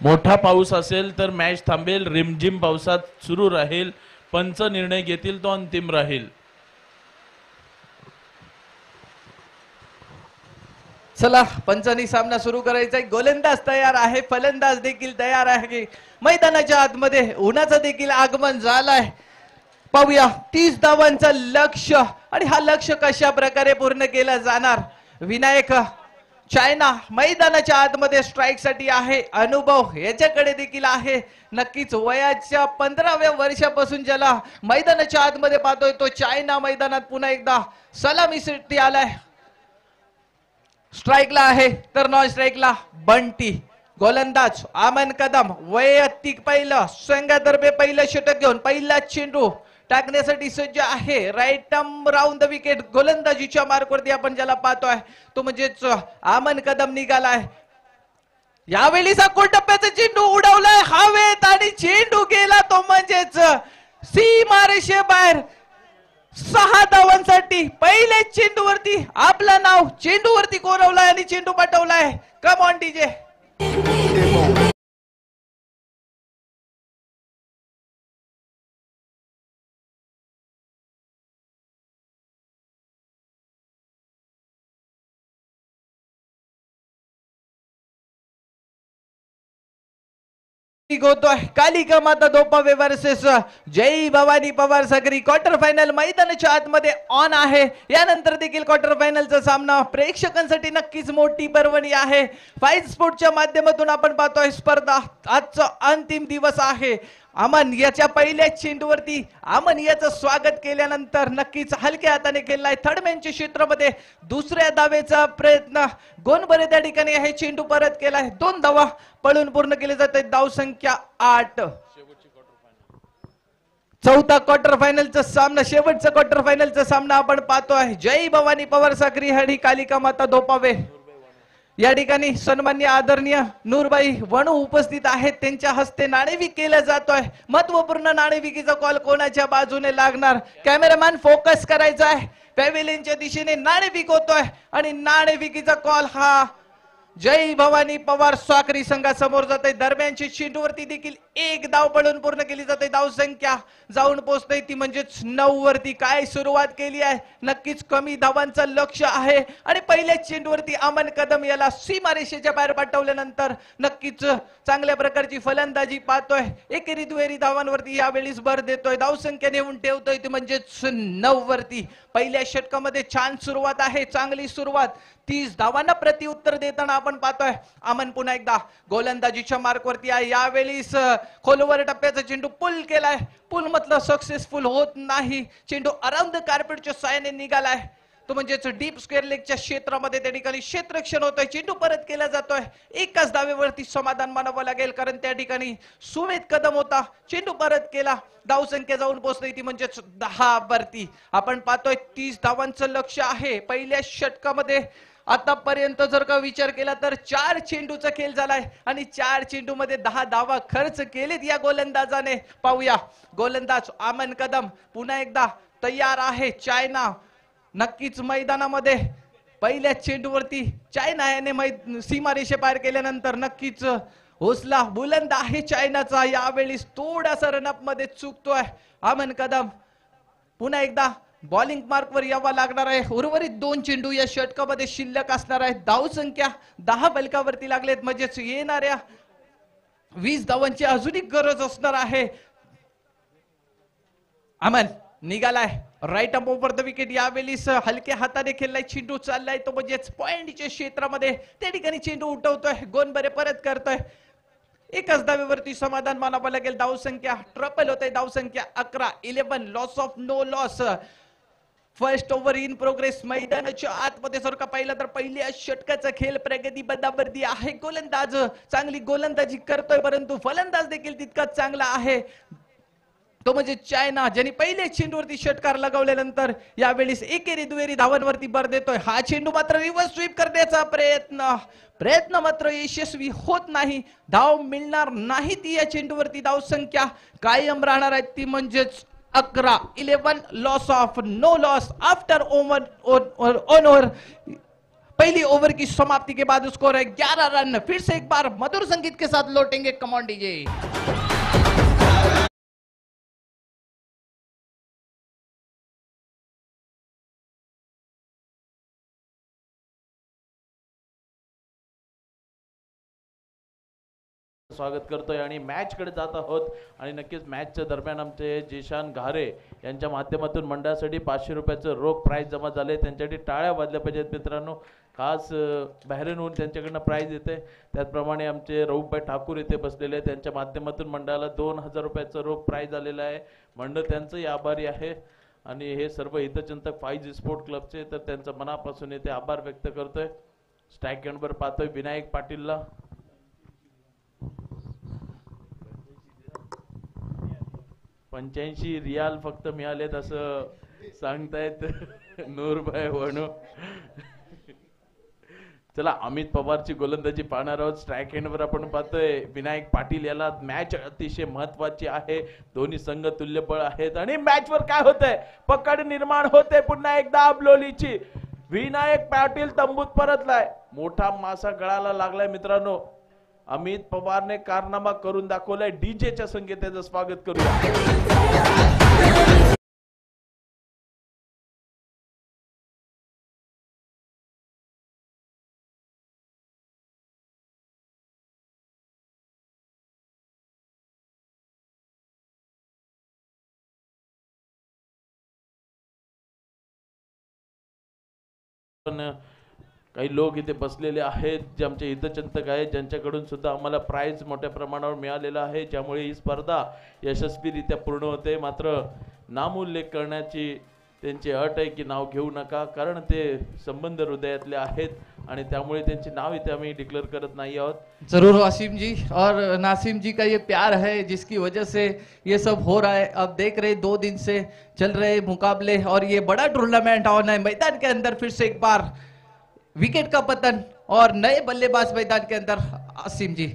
मोठा पाऊस असेल तर मॅच थांबेल. रिमझिम पावसात सुरू राहील. पंच निर्णय घेतील तो अंतिम राहील. चला पंचांनी सामना सुरू करायचा आहे. गोलंदाज तयार आहे. फलंदाज देखील तयार आहे. मैदानाच्या आतमध्ये उन्हाचं देखील आगमन झालंय. पाहूया 30 धावांचं लक्ष्य आणि हा लक्ष्य कशा प्रकारे पूर्ण केला जाणार. विनायक चायना मैदानाच्या आतमध्ये स्ट्राईक साठी आहे. अनुभव याच्याकडे देखील आहे. नक्कीच वयाच्या 15व्या वर्षापासून ज्याला मैदानाच्या आतमध्ये पाहतोय तो चायना मैदानात पुन्हा एकदा सलामीसाठी आलाय. स्ट्राईकला आहे तर नॉन स्ट्राईकला बंटी. गोलंदाज अमन कदम. वैयक्तिक पहिलं संघातर्फे पहिलं षटक घेऊन पहिला चेंडू टाकण्यासाठी सज्ज आहे. Right arm round the wicket. गोलंदाजीच्या मार्कवरती आपण ज्याला पाहतोय तो म्हणजेच अमन कदम निघालाय. यावेळी टप्प्याचा चेंडू उडवलाय हवेत आणि चेंडू गेला तो म्हणजेच सीमारेषे बाहेर. 6 धावांसाठी पहिले चेंडूवरती आपलं नाव चेंडूवरती कोरवलाय आणि चेंडू पाठवलाय. कम ऑन डीजे. होतोय कालिका माता धोपावे वर्सेस जय भवानी पवार साखरी. क्वार्टर फायनल मैदानाच्या आतमध्ये ऑन आहे. यानंतर देखील क्वार्टर फायनलचा सामना प्रेक्षकांसाठी नक्कीच मोठी पर्वणी आहे. फाईट स्पोर्टच्या माध्यमातून आपण पाहतोय स्पर्धा. आजचा अंतिम दिवस आहे. अमन याच्या पहिल्या चेंडूवरती अमन याचं स्वागत केल्यानंतर नक्कीच हलक्या हाताने केलाय. थर्डमॅनच्या क्षेत्रामध्ये दुसऱ्या धावेचा प्रयत्न गोनबरे त्या ठिकाणी आहे. चेंडू परत केलाय. 2 धावा पळून पूर्ण केले जात आहेत. धाव संख्या 8. चौथा क्वार्टर फायनलचा सामना शेवटचा क्वार्टर फायनलचा सामना आपण पाहतोय. जय भवानी पवार साखरी आणि कालिका माता धोपावे. या ठिकाणी सन्मान्य आदरणीय नूरबाई वणू उपस्थित आहेत. त्यांच्या हस्ते नाणेफेक केला जातोय. महत्वपूर्ण नाणेफेकीचा कॉल कोणाच्या बाजूने लागणार. कॅमेरामॅन फोकस करायचा आहे. पॅव्हेलियनच्या दिशेने नाणेफेक होतोय आणि नाणेफेकीचा कॉल हा जय भवानी पवार स्वाकरी संघासमोर जात आहे. दरम्यानची चेंडूवरती देखील एक धाव पडून पूर्ण केली जाते. धाव संख्या जाऊन पोहोचते ती म्हणजेच 9 वरती. काय सुरुवात केली आहे, नक्कीच कमी धावांचं लक्ष आहे आणि पहिल्या चेंडूवरती अमन कदम याला सीमारेषेच्या बाहेर पाठवल्यानंतर नक्कीच चांगल्या प्रकारची फलंदाजी पाहतोय. एकेरी दुहेरी धावांवरती यावेळीच भर देतोय. धाव संख्या नेऊन ठेवतोय ती म्हणजेच 9 वरती. पहिल्या षटकामध्ये छान सुरुवात आहे, चांगली सुरुवात. 30 धावांना प्रत्युत्तर देताना आपण पाहतोय अमन पुन्हा एकदा गोलंदाजीच्या मार्कवरती आहे. यावेळीस खोलवर टप्प्याचा चेंडू पुल केलाय. पुल मतलब सक्सेसफुल होत नाही. चेंडू अराउंड द कार्पेटच्या साहाय्याने निघालाय. तो म्हणजेच डीप स्क्वेअर लेगच्या क्षेत्रामध्ये त्या ठिकाणी क्षेत्ररक्षण होतोय. चेंडू परत केला जातोय. एकाच धावेवरती समाधान मानावं लागेल कारण त्या ठिकाणी सुमेध कदम होता. चेंडू परत केला. धाव संख्या जाऊन पोहोचली ती म्हणजेच 10 वरती. आपण पाहतोय 30 धावांचं लक्ष आहे पहिल्या षटकामध्ये. आतापर्यंत जर का विचार केला तर 4 चेंडूचा खेळ झालाय आणि 4 चेंडू मध्ये 10 धावा खर्च केलेत या गोलंदाजाने. पाहूया गोलंदाज अमन कदम पुन्हा एकदा तयार आहे. चायना नक्कीच मैदानामध्ये पहिल्या चेंडूवरती चायना याने सीमारेषे पार केल्यानंतर नक्कीच हौसला बुलंद आहे चायनाचा. यावेळी थोडासा रनअप मध्ये चुकतोय अमन कदम. पुन्हा एकदा बॉलिंग मार्कवर यावं लागणार आहे. उर्वरित 2 चेंडू या षटकामध्ये शिल्लक असणार आहे. धाव संख्या 10 बलकावरती लागलेत म्हणजेच येणाऱ्या 20 धावांची अजूनही गरज असणार आहे. अमन निघालाय राईट अप ओव्हर द विकेट. यावेळी हलक्या हाताने खेळलाय. चेंडू चाललाय तो म्हणजेच पॉइंटच्या क्षेत्रामध्ये. त्या ठिकाणी चेंडू उठवतोय, गोन बरे परत करतोय. एकाच धावेवरती समाधान मानावं लागेल. धाव संख्या ट्रिपल होते. धाव संख्या 11. 11 loss of no loss. First over in progress. मैदानाच्या आतमध्ये जर का पाहिलं तर पहिल्या षटकाचा खेळ प्रगती बदावरती आहे. गोलंदाज चांगली गोलंदाजी करतोय परंतु फलंदाज देखील तितकाच चांगला आहे. तो म्हणजे चायना ज्यांनी पहिले चेंडूवरती षटकार लगावल्यानंतर यावेळेस एकेरी दुहेरी धावांवरती भर देतोय. हा चेंडू मात्र रिव्हर्स स्वीप करण्याचा प्रयत्न मात्र यशस्वी होत नाही. धाव मिळणार नाही ती या चेंडूवरती. धाव संख्या कायम राहणार आहे ती म्हणजेच 11. 11 loss of no loss after over. पहली ओवर की समाप्ति के बाद स्कोर है 11 रन. फिर से एक बार मधुर संगीत के साथ लौटेंगे कमांड डीजे. स्वागत करतोय आणि मॅच कडे जात आहोत आणि नक्कीच मॅचच्या दरम्यान आमचे जिशान घारे यांच्या माध्यमातून मंडळासाठी 500 रुपयाचं रोख प्राइज जमा झाले. त्यांच्यासाठी टाळ्या वाजल्या पाहिजेत मित्रांनो. खास बाहेरून त्यांच्याकडनं प्राइज येते. त्याचप्रमाणे आमचे रऊफभाई ठाकूर इथे बसलेले आहेत. त्यांच्या माध्यमातून मंडळाला 2000 रुपयाचं रोख प्राइज आलेलं आहे. मंडळ त्यांचंही आभारी आहे आणि हे सर्व हितचिंतक फाईज स्पोर्ट क्लबचे तर त्यांचं मनापासून इथे आभार व्यक्त करतोय. स्ट्राईक एंडवर पाहतोय विनायक पाटीलला. 85 रियाल फक्त मिळालेत असं सांगतायत नूरभाई वणू. चला अमित पवारची गोलंदाजी पाहणार आहोत. स्ट्राईक एंडवर आपण पाहतोय विनायक पाटील याला. मॅच अतिशय महत्वाची आहे. दोन्ही संघ तुल्यबळ आहेत आणि मॅचवर काय होतंय, पकड निर्माण होते पुन्हा एकदा अबलोलीची. विनायक पाटील तंबूत परतलाय. मोठा मासा गळाला लागलाय मित्रांनो. अमित पवारने कारनामा करून दाखवलाय. डीजेच्या संगीताचं स्वागत करूया. काही लोक इथे बसलेले आहेत जे आमचे हितचिंतक आहेत ज्यांच्याकडून सुद्धा आम्हाला प्राइज मोठ्या प्रमाणावर मिळालेला आहे, ज्यामुळे ही स्पर्धा यशस्वीरित्या पूर्ण होते. मात्र नामोल्लेख करण्याची त्यांची अट आहे की नाव घेऊ नका, कारण ते संबंध हृदयातले आहेत आणि त्यामुळे त्यांची नाव इथे आम्ही डिक्लेअर करत नाही आहोत. जरूर वासिम जी और नासिम जी का ये प्यार है जिसकी वजह से ये सब हो रहा है. अब देख रहे 2 दिन से चल रहे मुकाबले और ये बड़ा टूर्नामेंट ऑन है. मैदान के अंदर फिर से एक बार विकेट का पतन और नए बल्लेबाज मैदान के अंदर. आसिम जी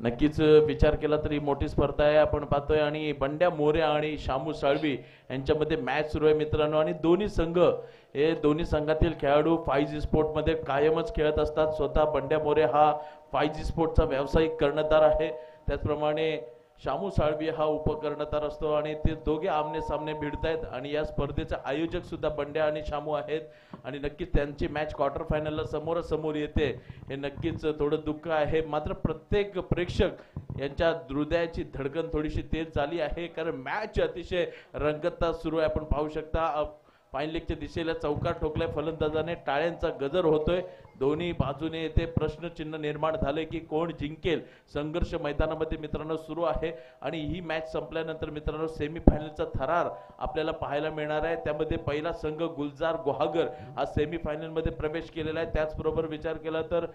नक्कीच विचार केला तरी मोठी स्पर्धा आहे आपण पाहतोय आणि बंड्या मोरे आणि शामू साळवी यांच्यामध्ये मॅच सुरू आहे मित्रांनो आणि दोन्ही संघ हे दोन्ही संघातील खेळाडू 5G स्पोर्ट मध्ये कायमच खेळत असतात. स्वतः बंड्या मोरे हा 5G स्पोर्टचा व्यावसायिक कर्णधार आहे, त्याचप्रमाणे शामू साळवी हा उपकर्णधार असतो आणि ते दोघे आमने सामने भिडत आहेत आणि या स्पर्धेचे आयोजक सुद्धा बंड्या आणि शामू आहेत आणि नक्कीच त्यांची मॅच क्वार्टर फायनलला समोरासमोर येते हे नक्कीच थोडं दुःख आहे. मात्र प्रत्येक प्रेक्षक यांच्या हृदयाची धडकन थोडीशी तेज झाली आहे कारण मॅच अतिशय रंगतदार सुरू आहे. आपण पाहू शकता फाईन लेगच्या दिशेला चौकार ठोकलाय फलंदाजाने, टाळ्यांचा गजर होतोय. दोन्ही बाजूने येथे प्रश्नचिन्ह निर्माण झाले की कोण जिंकेल. संघर्ष मैदानामध्ये मित्रांनो सुरू आहे आणि ही मॅच संपल्यानंतर मित्रांनो सेमीफायनलचा थरार आपल्याला पाहायला मिळणार आहे. त्यामध्ये पहिला संघ गुलजार गुहागर हा सेमीफायनलमध्ये प्रवेश केलेला आहे. त्याचबरोबर विचार केला तर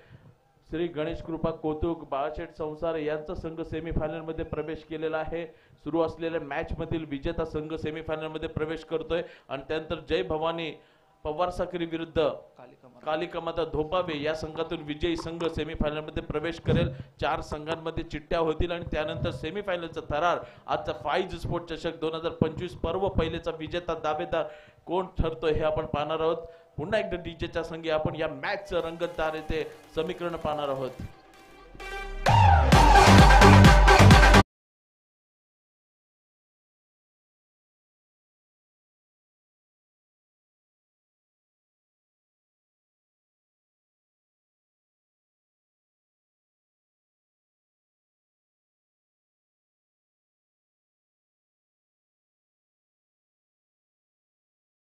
श्री गणेश कृपा कौतुक बाळाशेठ संसार यांचा संघ सेमीफायनल मध्ये प्रवेश केलेला आहे. सुरू असलेल्या मॅच मधील विजेता संघ सेमीफायनल मध्ये प्रवेश करतोय आणि त्यानंतर जय भवानी पवार साखरी विरुद्ध कालिकामाता धोपावे या संघातून विजयी संघ सेमीफायनल मध्ये प्रवेश करेल. 4 संघांमध्ये चिठ्ठ्या होतील आणि त्यानंतर सेमीफायनलचा थरार आजचा 5G स्पोर्ट चषक 2025 पर्व पहिलेचा विजेता दावेदार कोण ठरतोय हे आपण पाहणार आहोत. पुन्हा एकदा डीजेच्या संगी आपण या मॅचचं रंगतदार येथे समीकरण पाहणार आहोत.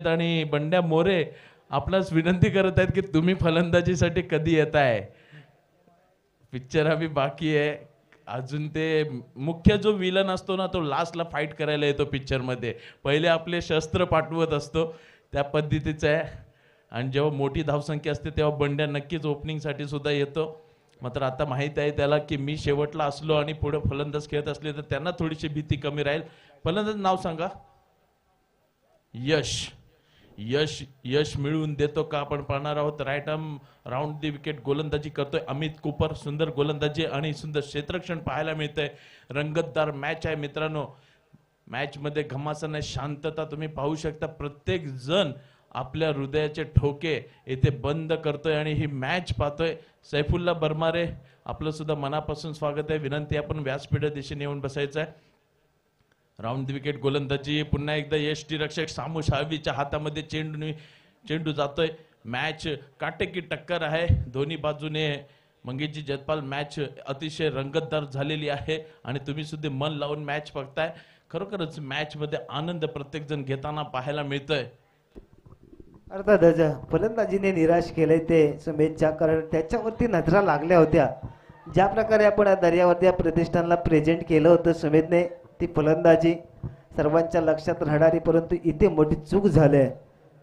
आणि बंड्या मोरे आपल्यास विनंती करत आहेत की तुम्ही फलंदाजीसाठी कधी येताय. पिक्चर अभी बाकी आहे अजून. ते मुख्य जो विलन असतो ना तो लास्टला फाईट करायला येतो पिक्चर मध्ये, पहिले आपले शस्त्र पाठवत असतो त्या पद्धतीचं आहे. आणि जेव्हा मोठी धावसंख्या असते तेव्हा बंड्या नक्कीच ओपनिंग साठी सुद्धा येतो. मात्र आता माहित आहे त्याला की मी शेवटला असलो आणि पुढे फलंदाज खेळत असले तर त्यांना थोडीशी भीती कमी राहील. फलंदाज नाव सांगा. यश. यश यश मिळवून देतो का आपण पाहणार आहोत. Right arm round the wicket गोलंदाजी करतोय अमित कुपर. सुंदर गोलंदाजी आणि सुंदर क्षेत्ररक्षण पाहायला मिळतंय. रंगतदार मॅच आहे मित्रांनो. मॅच मध्ये घमासान आहे, शांतता तुम्ही पाहू शकता. प्रत्येक जण आपल्या हृदयाचे ठोके येथे बंद करतोय आणि ही मॅच पाहतोय. सैफुल्ला बरमारे आपलं सुद्धा मनापासून स्वागत आहे. विनंती आपण व्यासपीठा दिशेने येऊन बसायचं आहे. राऊंड द विकेट गोलंदाजी पुन्हा एकदा यष्टी रक्षक सामू साळवीच्या हातामध्ये चेंडू जातोय. मॅच काटेकी टक्कर आहे दोन्ही बाजूने. मंगेशजी जयपाल मॅच अतिशय रंगतदार झालेली आहे आणि तुम्ही सुद्धा मन लावून मॅच बघताय. खरोखरच मॅच मध्ये आनंद प्रत्येक जण घेताना पाहायला मिळतोय. अर्थातच फलंदाजीने निराश केले ते सुमेधच्या, कारण त्याच्यावरती नजरा लागल्या होत्या. ज्या प्रकारे आपण दर्यावरती या प्रतिष्ठानला प्रेझेंट केलं होतं सुमेधने, ती फलंदाजी सर्वांच्या लक्षात राहणारी, परंतु इथे मोठी चूक झाली आहे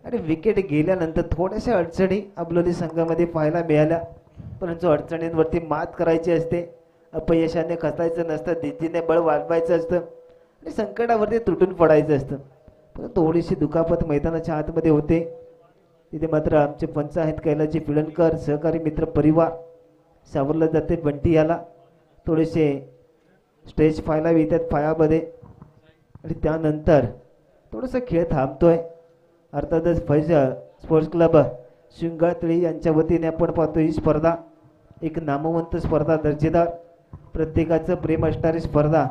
आणि विकेट गेल्यानंतर थोड्याशा अडचणी अबलोली संघामध्ये पाहायला मिळाल्या. परंतु अडचणींवरती मात करायची असते, अपयशाने खचायचं नसतं, जिद्दीने बळ वाढवायचं असतं आणि संकटावरती तुटून पडायचं असतं. परंतु थोडीशी दुखापत मैदानाच्या आतमध्ये होते. तिथे मात्र आमचे पंच आहेत कैलाजी पिळणकर, सहकारी मित्र परिवार सावरलं जाते. बंटी याला थोडेसे स्टेज पाहायला येतात पायामध्ये आणि त्यानंतर थोडंसं खेळ थांबतोय. अर्थातच फैज स्पोर्ट्स क्लब शिंगाळतळी यांच्या वतीने आपण पाहतो ही स्पर्धा एक नामवंत स्पर्धा, दर्जेदार, प्रत्येकाचं प्रेम असणारी स्पर्धा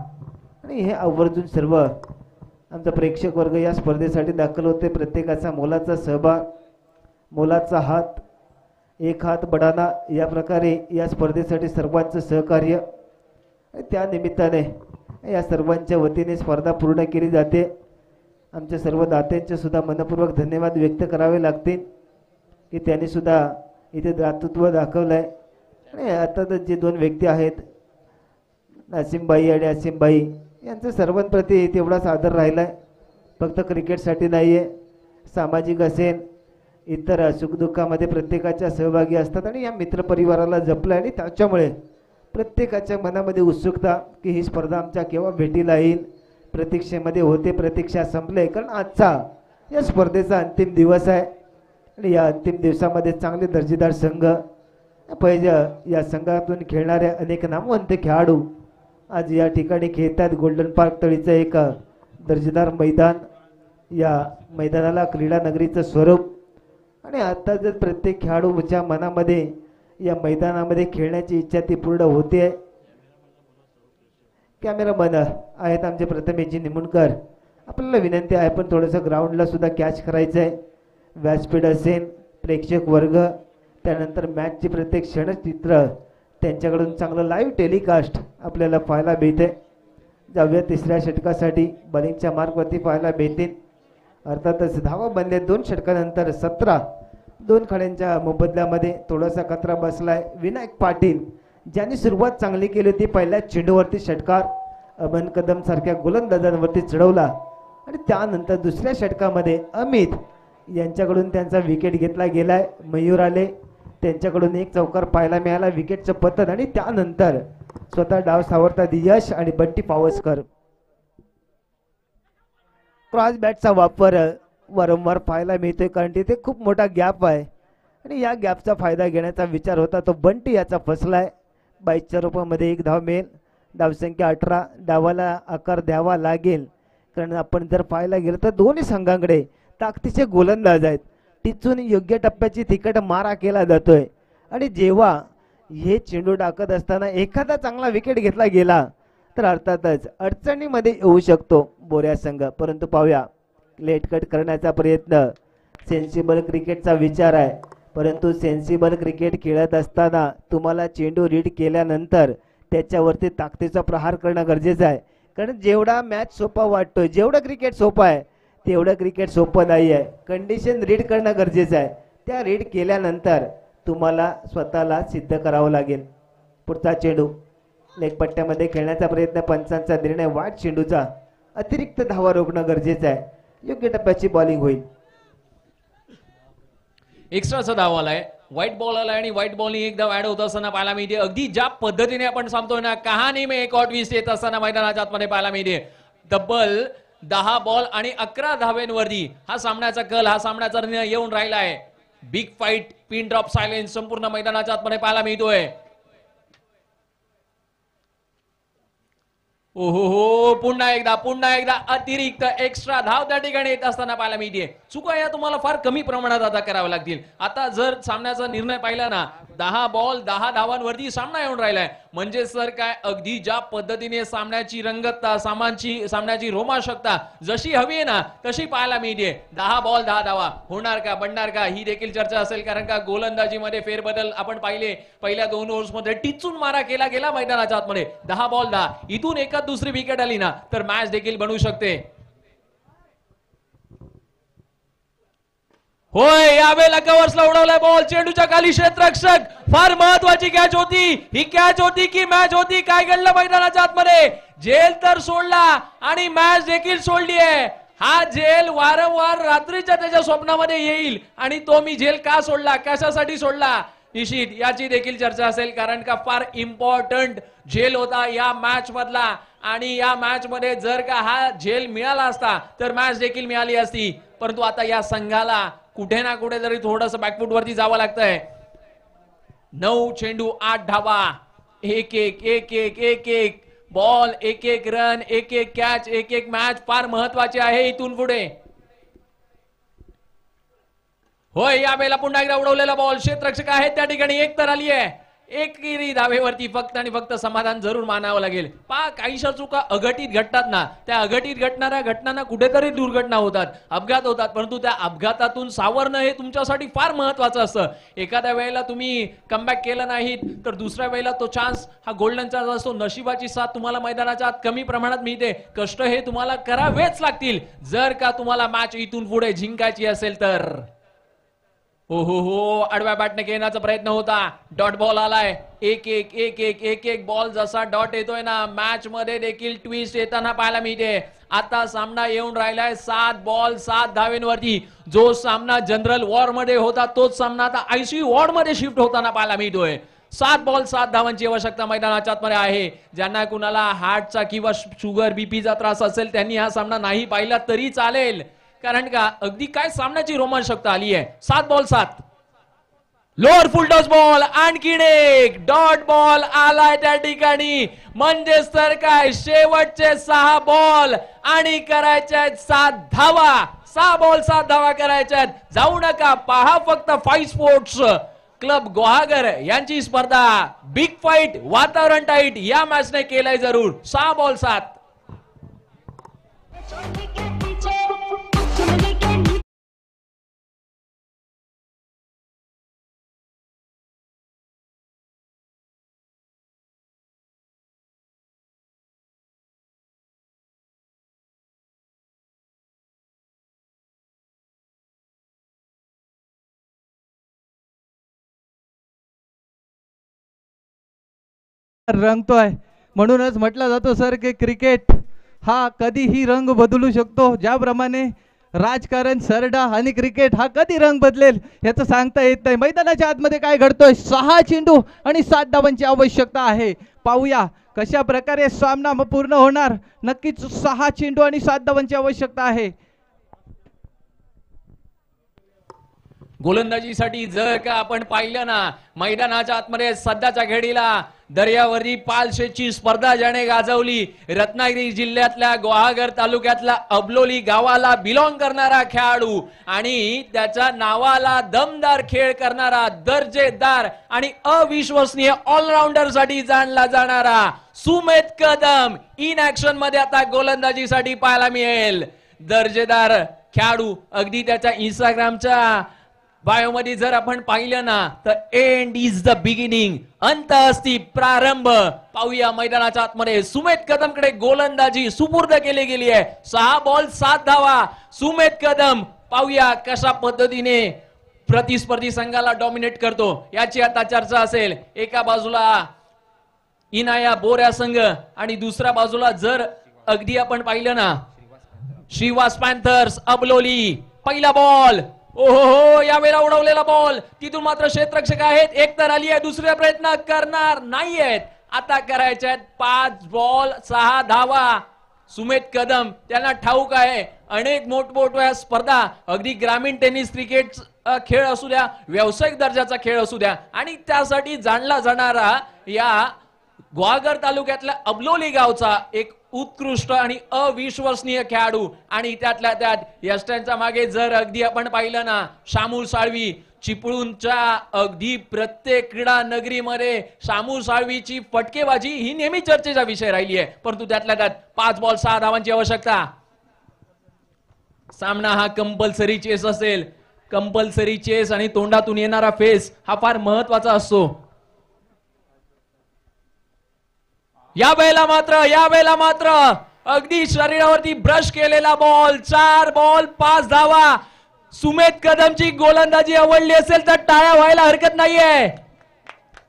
आणि हे आवर्जून सर्व आमचा प्रेक्षक वर्ग या स्पर्धेसाठी दाखल होते. प्रत्येकाचा मोलाचा सहभाग, मोलाचा हात, एक हात बढाना, या प्रकारे या स्पर्धेसाठी सर्वांचं सहकार्य. त्या निमित्ताने या सर्वांच्या वतीने स्पर्धा पूर्ण केली जाते. आमच्या सर्व दात्यांचे सुद्धा मनपूर्वक धन्यवाद व्यक्त करावे लागतील की त्यांनी सुद्धा इथे दातृत्व दाखवलं आहे. आणि आता जे दोन व्यक्ती आहेत नासिमबाई आणि असीमबाई, यांचं सर्वांप्रती तेवढाच आदर राहिला आहे. फक्त क्रिकेटसाठी नाही आहे, सामाजिक असेल इतर सुखदुःखामध्ये प्रत्येकाच्या सहभागी असतात आणि या मित्रपरिवाराला जपलं आणि त्याच्यामुळे प्रत्येकाच्या मनामध्ये उत्सुकता की ही स्पर्धा आमच्या केव्हा भेटीला येईल, प्रतीक्षेमध्ये होते. प्रतीक्षा संपले, कारण आजचा या स्पर्धेचा अंतिम दिवस आहे आणि या अंतिम दिवसामध्ये चांगले दर्जेदार संघ पहिल्या या संघातून खेळणाऱ्या अनेक नामवंत खेळाडू आज या ठिकाणी खेळतात। गोल्डन पार्क तळीचं एक दर्जेदार मैदान, या मैदानाला क्रीडा नगरीचं स्वरूप आणि आता जर प्रत्येक खेळाडूच्या मनामध्ये या मैदानामध्ये खेळण्याची इच्छा ती पूर्ण होते। कॅमेरामन आहेत आमचे प्रथमेशजी निमुणकर, आपल्याला विनंती आहे पण थोडंसं ग्राउंडला सुद्धा कॅच करायचं आहे। व्यासपीठ असेल, प्रेक्षक वर्ग, त्यानंतर मॅचची प्रत्येक क्षणचित्र त्यांच्याकडून चांगलं लाईव्ह टेलिकास्ट आपल्याला पाहायला मिळते। जाऊया तिसऱ्या षटकासाठी बॉलिंगच्या मार्कवरती पाहायला मिळतील। अर्थातच धावा बनले 2 षटकानंतर 17 2 खड्यांच्या मोबदल्यामध्ये थोडासा कचरा बसलाय। विनायक पाटील ज्यांनी सुरुवात चांगली केली होती, पहिल्या चेंडूवरती षटकार अमन कदम सारख्या गोलंदाजांवरती चढवला आणि त्यानंतर दुसऱ्या षटकामध्ये अमित यांच्याकडून त्यांचा विकेट घेतला गेलाय। मयूर आले, त्यांच्याकडून एक चौकार पाहायला मिळाला, विकेटचं पतन आणि त्यानंतर स्वतः डाव सावरतात यश आणि बंटी पावसकर। क्रॉस बॅटचा वापर वारंवार पाहायला मिळतोय कारण तिथे खूप मोठा गॅप आहे आणि या गॅपचा फायदा घेण्याचा विचार होता तो बंटी याचा फसलाय। 22च्या रूपामध्ये 1 धाव मिळेल, धावसंख्या 18, डावाला आकार द्यावा लागेल कारण आपण जर पाहायला गेलं तर दोन्ही संघांकडे ताकदीचे गोलंदाज आहेत। टिचून योग्य टप्प्याची तिकट मारा केला जातोय आणि जेव्हा हे चेंडू टाकत असताना एखादा चांगला विकेट घेतला गेला तर अर्थातच अडचणीमध्ये येऊ शकतो बोऱ्या संघ। परंतु पाहूया लेट कट करण्याचा प्रयत्न, सेन्सिबल क्रिकेटचा विचार आहे परंतु सेन्सिबल क्रिकेट खेळत असताना तुम्हाला चेंडू रीड केल्यानंतर त्याच्यावरती ताकदीचा प्रहार करणं गरजेचं आहे कारण जेवढा मॅच सोपा वाटतोय, जेवढं क्रिकेट सोपं आहे तेवढं क्रिकेट सोपं नाही आहे। कंडिशन रीड करणं गरजेचं आहे, त्या रीड केल्यानंतर तुम्हाला स्वतःला सिद्ध करावं लागेल। पुढचा चेंडू लेग पट्ट्यामध्ये खेळण्याचा प्रयत्न, पंचांचा निर्णय वाईट चेंडूचा, अतिरिक्त धावा रोखणं गरजेचं आहे, योग्य टप्प्याची बॉलिंग होईल। एक्स्ट्राचा धाव आलाय, व्हाईट बॉल आलाय आणि व्हाईट बॉलिंग एक धाव ऍड होत असताना पाहायला मिळते। अगदी ज्या पद्धतीने आपण सांगतोय ना, कहाणी में एक और ट्विस्ट येत असताना मैदानाच्या आतमध्ये पाहायला मिळते। तब्बल 10 बॉल आणि 11 धावेंवरती हा सामन्याचा कल, हा सामन्याचा निर्णय येऊन राहिला आहे। Big fight, pin drop silence संपूर्ण मैदानाच्या आतमध्ये पाहायला मिळतोय। ओहो, पुन्हा एकदा अतिरिक्त एक्स्ट्रा धाव त्या ठिकाणी येत असताना पाहायला मिळते। चुका या तुम्हाला फार कमी प्रमाणात आता कराव्या लागतील। आता जर सामन्याचा निर्णय पाहिला ना, 10 बॉल 10 धावांवरती सामना येऊन राहिलाय म्हणजे सर काय अगदी ज्या पद्धतीने सामन्याची रंगतता, सामन्याची रोमांचकता जशी हवी आहे ना तशी पाहायला मिळते। 10 बॉल 10 धावा होणार का, बनणार का, ही देखील चर्चा असेल कारण का गोलंदाजीमध्ये फेरबदल आपण पाहिले। पहिल्या 2 ओव्हर्समध्ये टिचून मारा केला गेला मैदानाच्या आतमध्ये। 10 बॉल 10, इथून एका दुसरी विकेट आली ना तर मॅच देखील बनू शकते। होय, यावेळेला कव्हर्सला उडवलाय बॉल, चेंडूच्या खाली क्षेत्ररक्षक, फार महत्वाची कॅच होती ही। कॅच होती की मॅच होती, काय घडलं मैदानाच्या आतमध्ये? झेल तर सोडला आणि मॅच देखील सोडली आहे। हा झेल वारंवार रात्रीच्या त्याच्या स्वप्नामध्ये येईल आणि तो मी झेल का सोडला, कशासाठी सोडला, निश्चित याची देखील चर्चा असेल कारण का फार इम्पॉर्टंट झेल होता या मॅच मधला आणि या मॅच मध्ये जर का हा झेल मिळाला असता तर मॅच देखील मिळाली असती। परंतु आता या संघाला कुठे ना कुठे तरी थोडंसं बॅकफूट वरती जावं लागतंय। 9 चेंडू 8 धावा, 1-1 बॉल, 1-1 रन, 1-1 कॅच, 1-1 मॅच फार महत्वाची आहे इथून पुढे। होय, यावेळेला पुन्हा एकदा उडवलेला बॉल, क्षेत्ररक्षक आहे त्या ठिकाणी, एक तर आली आहे। एकेरी धावेवरती फक्त आणि फक्त समाधान जरूर मानावं लागेल। काहीशा चुका अघटित घडतात ना, त्या अघटित घडणाऱ्या घटनांना कुठेतरी दुर्घटना होतात, अपघात होतात, परंतु त्या अपघातातून सावरणं हे तुमच्यासाठी फार महत्वाचं असतं। एखाद्या वेळेला तुम्ही कमबॅक केलं नाहीत तर दुसऱ्या वेळेला तो चान्स हा गोल्डन चान्स असतो। नशिबाची साथ तुम्हाला मैदानाच्या आत कमी प्रमाणात मिळते, कष्ट हे तुम्हाला करावेच लागतील जर का तुम्हाला मॅच इथून पुढे जिंकायची असेल तर। हो, आडव्या बॅटने घेण्याचा प्रयत्न होता, डॉट बॉल आलाय। 1-1 बॉल जसा डॉट येतोय ना, मॅच मध्ये देखील ट्विस्ट येताना पाहायला मिळते। आता सामना येऊन राहिलाय 7 बॉल 7 धावेंवरती। जो सामना जनरल वॉर मध्ये होता तोच सामना आता आयसीयू वॉर्ड मध्ये शिफ्ट होताना पाहायला मिळतोय। 7 बॉल 7 धावांची आवश्यकता मैदानाच्या आतमध्ये आहे। ज्यांना कुणाला हार्टचा किंवा शुगर बीपीचा त्रास असेल त्यांनी हा सामना नाही पाहिला तरी चालेल कारण का अगदी काय सामन्याची रोमांचकता आली आहे। 7 बॉल 7 लोअर फुल टॉस बॉल, आणखीन एक डॉट बॉल आलाय त्या ठिकाणी. म्हणजेच तर काय, शेवटचे 6 बॉल आणि करायचे 7 धावा. 6 बॉल 7 धावा करायच्यात. जाऊ नका, पहा फक्त 5 स्पोर्ट्स क्लब गुहागर यांची स्पर्धा. बिग फाईट, वातावरण टाईट या मॅचने केलंय जरूर. 6 बॉल 7. रंगतोय. म्हणूनच म्हटलं जातो सर की क्रिकेट हा कधीही रंग बदलू शकतो. ज्याप्रमाणे राजकारण, सरडा आणि क्रिकेट हा कधी रंग बदलेल याचं सांगता येत नाही. मैदानाच्या आतमध्ये काय घडतोय, 6 चेंडू आणि 7 धावांची आवश्यकता आहे. पाहूया कशा प्रकारे सामना पूर्ण होणार. नक्कीच 6 चेंडू आणि 7 धावांची आवश्यकता आहे. गोलंदाजीसाठी जर का आपण पाहिलं ना, मैदानाच्या आतमध्ये सध्याच्या घडीला दर्यावरी पालशेची स्पर्धा ज्याने गाजवली. रत्नागिरी जिल्ह्यातल्या गुहागर तालुक्यातल्या अबलोली गावाला बिलॉंग करणारा खेळाडू आणि त्याच्या नावाला दमदार खेळ करणारा, दर्जेदार आणि अविश्वसनीय ऑलराऊंडर साठी जाणला जाणारा सुमेध कदम इन ऍक्शन मध्ये आता गोलंदाजीसाठी पाहायला मिळेल. दर्जेदार खेळाडू. अगदी त्याच्या इंस्टाग्रामच्या बायोमध्ये जर आपण पाहिलं ना, तर एंड इज द बिगिनिंग, अंत असती प्रारंभ. पाहूया मैदानाच्या आतमध्ये सुमेध कदमकडे गोलंदाजी सुपूर्द केली गेली आहे. 6 बॉल 7 धावा. सुमेध कदम पाहूया कशा पद्धतीने प्रतिस्पर्धी संघाला डॉमिनेट करतो याची आता चर्चा असेल. एका बाजूला इनाया बोऱ्या संघ आणि दुसऱ्या बाजूला जर अगदी आपण पाहिलं ना, श्रीवास पॅन्थर्स अबलोली. पहिला बॉल, ओहो, यावेळेला उडवलेला बॉल. तिथून मात्र क्षेत्ररक्षक आहेत. एक तर आली आहे, दुसरा प्रयत्न करणार नाहीयेत. आता करायचे आहेत 5 बॉल 6 धावा. सुमेध कदम त्यांना ठाऊक आहे, अनेक मोठमोठ्या स्पर्धा, अगदी ग्रामीण टेनिस, क्रिकेट खेळ असू द्या, व्यावसायिक दर्जाचा खेळ असू द्या, आणि त्यासाठी जाणला जाणारा या गुहागर तालुक्यातल्या अबलोली गावचा एक उत्कृष्ट आणि अविश्वसनीय खेळाडू. आणि त्यातल्या त्यात यष्ट्यांच्या मागे जर अगदी आपण पाहिलं ना, शामूल साळवी. चिपळूणच्या अगदी प्रत्येक क्रीडा नगरीमध्ये शामूल साळवीची फटकेबाजी ही नेहमी चर्चेचा विषय राहिली आहे. परंतु त्यातल्या त्यात 5 बॉल 6 धावांची आवश्यकता. सामना हा कंपल्सरी चेस असेल. कंपल्सरी चेस आणि तोंडातून येणारा फेस हा फार महत्वाचा असतो. या वेळेला मात्र अगदी शरीरावरती ब्रश केलेला बॉल. 4 बॉल 5 धावा. सुमेध कदमची गोलंदाजी आवडली असेल तर टाळ्या व्हायला हरकत नाहीये.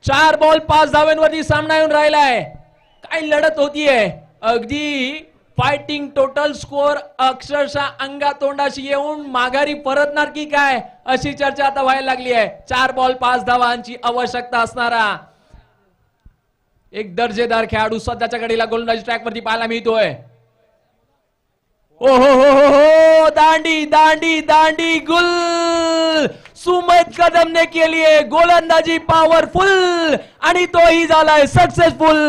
4 बॉल 5 धाव्यांवरती सामना येऊन राहिलाय. काय लढत होतीये, अगदी फायटिंग. टोटल स्कोअर अक्षरशः अंगातोंडाशी येऊन माघारी परतणार की काय अशी चर्चा आता व्हायला लागली आहे. 4 बॉल 5 धावांची आवश्यकता असणारा एक दर्जेदार खेळाडू सध्याच्या घडीला गोलंदाजी ट्रॅक वरती पाहायला मिळतोय. ओहो हो हो हो, दांडी दांडी दांडी गुल. सुमेध कदम ने केली आहे गोलंदाजी पॉवरफुल आणि तोही झालाय सक्सेसफुल.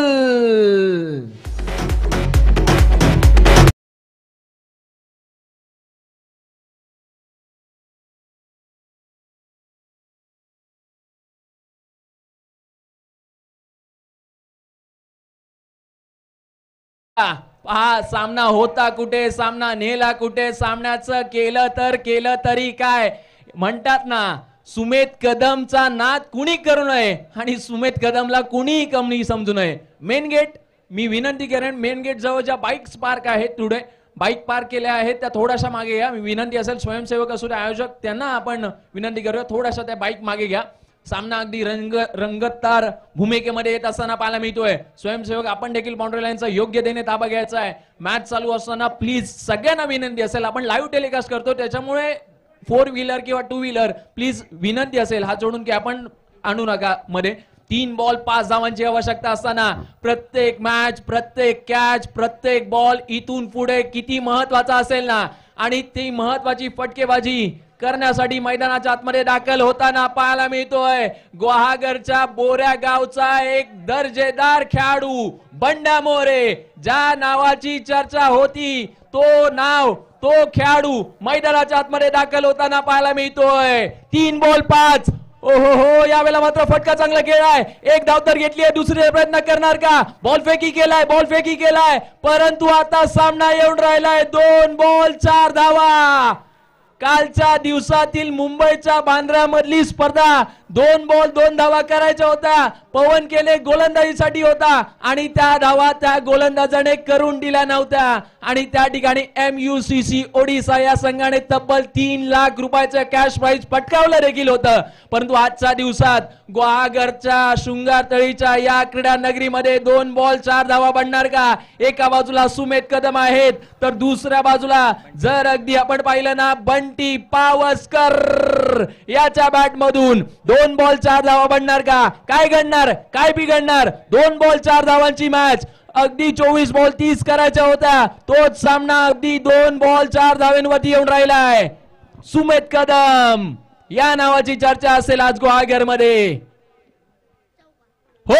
पहा सामना होता कुठे, सामना नेला कुठे. सामन्याचं केलं तरी काय म्हणतात ना, सुमेध कदमचा नाद कुणी करू नये आणि सुमेध कदमला कुणीही कमी समजू नये. मेन गेट मी विनंती करेन, मेन गेट जवळ ज्या बाईक्स पार्क आहेत, पुढे बाईक पार्क केल्या आहेत त्या थोड्याशा मागे घ्या. मी विनंती असेल स्वयंसेवक असू द्या, आयोजक, त्यांना आपण विनंती करूया थोड्याशा त्या बाईक मागे घ्या. सामना अगदी रंगतदार भूमिकेमध्ये येत असताना पाहायला मिळतोय. स्वयंसेवक आपण देखील बाउंड्री लाईनचा योग्य देणे ताबा घ्यायचा आहे. मॅच चालू असताना प्लीज सगळ्यांना विनंती असेल, आपण लाईव्ह टेलिकास्ट करतो त्याच्यामुळे 4 व्हीलर किंवा 2 व्हीलर प्लीज विनंती असेल हात जोडून की आपण आणू नका मध्ये. 3 बॉल 5 धावांची आवश्यकता असताना प्रत्येक मॅच, प्रत्येक कॅच, प्रत्येक बॉल इथून पुढे किती महत्वाचा असेल ना, आणि ती महत्वाची फटकेबाजी करण्यासाठी मैदानाच्या आतमध्ये दाखल होताना पाहायला मिळतोय गुहागरच्या बोऱ्या गावचा एक दर्जेदार खेळाडू बंड्या मोरे. ज्या नावाची चर्चा होती तो खेळाडू मैदानाच्या आतमध्ये दाखल होताना पाहायला मिळतोय. 3 बॉल 5. ओहो, यावेळेला मात्र फटका चांगला केलाय. एक धाव तर घेतली आहे, दुसरे प्रयत्न करणार का? बॉल फेकी केलाय परंतु आता सामना येऊन राहिलाय 2 बॉल 4 धावा. कालच्या दिवसातील मुंबईच्या बांद्रामधली स्पर्धा 2 बॉल 2 धावा करायच्या होत्या. पवन केले गोलंदाजीसाठी होता आणि त्या धावा त्या गोलंदाजाने करून दिल्या नव्हत्या आणि त्या ठिकाणी MUCC ओडिसा या संघाने तब्बल 3 लाख रुपयाचं कॅश प्राइज पटकावलं देखील होतं. परंतु आजच्या दिवसात गुहागरच्या शृंगारतळीच्या या क्रीडा नगरीमध्ये 2 बॉल 4 धावा बनणार का? एका बाजूला सुमेध कदम आहेत तर दुसऱ्या बाजूला जर अगदी आपण पाहिलं ना बंटी पावसकर याच्या बॅट मधून 2 बॉल 4 धावा बनणार का? काय घडणार, काय बिघडणार? 2 बॉल 4 धावांची मॅच. अगदी 24 बॉल 30 करायच्या होत्या. तोच सामना अगदी 2 बॉल 4 धावांवरती येऊन राहिलाय. सुमेध कदम या नावाची चर्चा असेल आज गुहागर मध्ये. हो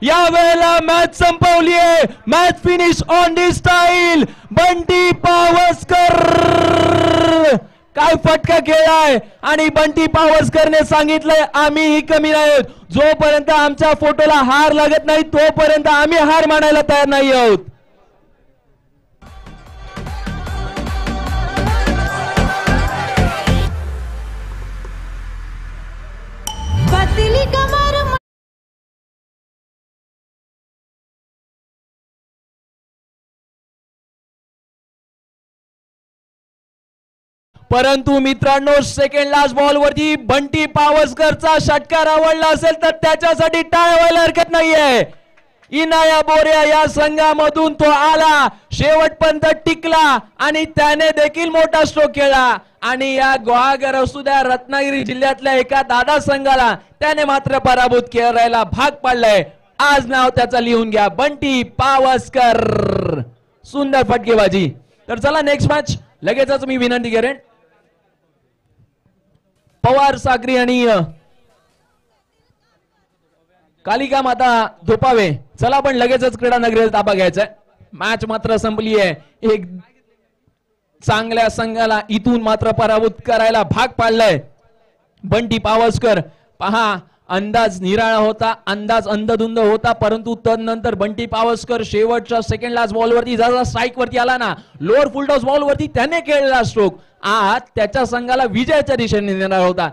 या वेळेला मॅच संपवली आहे. Match finish on the style. Bunty Pawaskar काय फटका खेळाय आणि बंटी पावसकरने सांगितलंय आम्ही कमी नाहीत. जोपर्यंत आमच्या फोटोला हार लागत नाही तोपर्यंत आम्ही हार मानायला तयार नाही आहोत. परंतु मित्रांनो सेकंड लास्ट बॉल वरती बंटी पावसकरचा षटकार आवडला असेल तर त्याच्यासाठी टाळ्या व्हायला हरकत नाहीये. इनाया बोऱ्या या संघामधून तो आला, शेवटपर्यंत टिकला आणि त्याने देखील मोठा स्ट्रोक खेळला आणि या गुहागर असू द्या रत्नागिरी जिल्ह्यातल्या एका दादा संघाला त्याने मात्र पराभूत करायला भाग पाडलाय. आज नाव त्याचं लिहून घ्या, बंटी पावसकर. सुंदर फटकेबाजी. तर चला नेक्स्ट मॅच लगेचच मी विनंती करेन पवार सागरी आणि कालिका माता धोपावे. चला पण लगेचच क्रीडा नगरीचा ताबा घ्यायचा. मॅच मात्र संपली आहे. एक चांगल्या संघाला इथून मात्र पराभूत करायला भाग पाडलाय बंटी पावसकर. पहा अंदाज निराळा होता, अंदाज अंधधुंद होता, परंतु तदनंतर बंटी पावसकर शेवटच्या सेकंड लास्ट बॉल वरती जसा स्ट्राइक वरती आला ना, लोअर फुल टॉस बॉल वरती त्याने खेळलेला स्ट्रोक आज त्याच्या संघाला विजयाच्या दिशेने नेणार होता.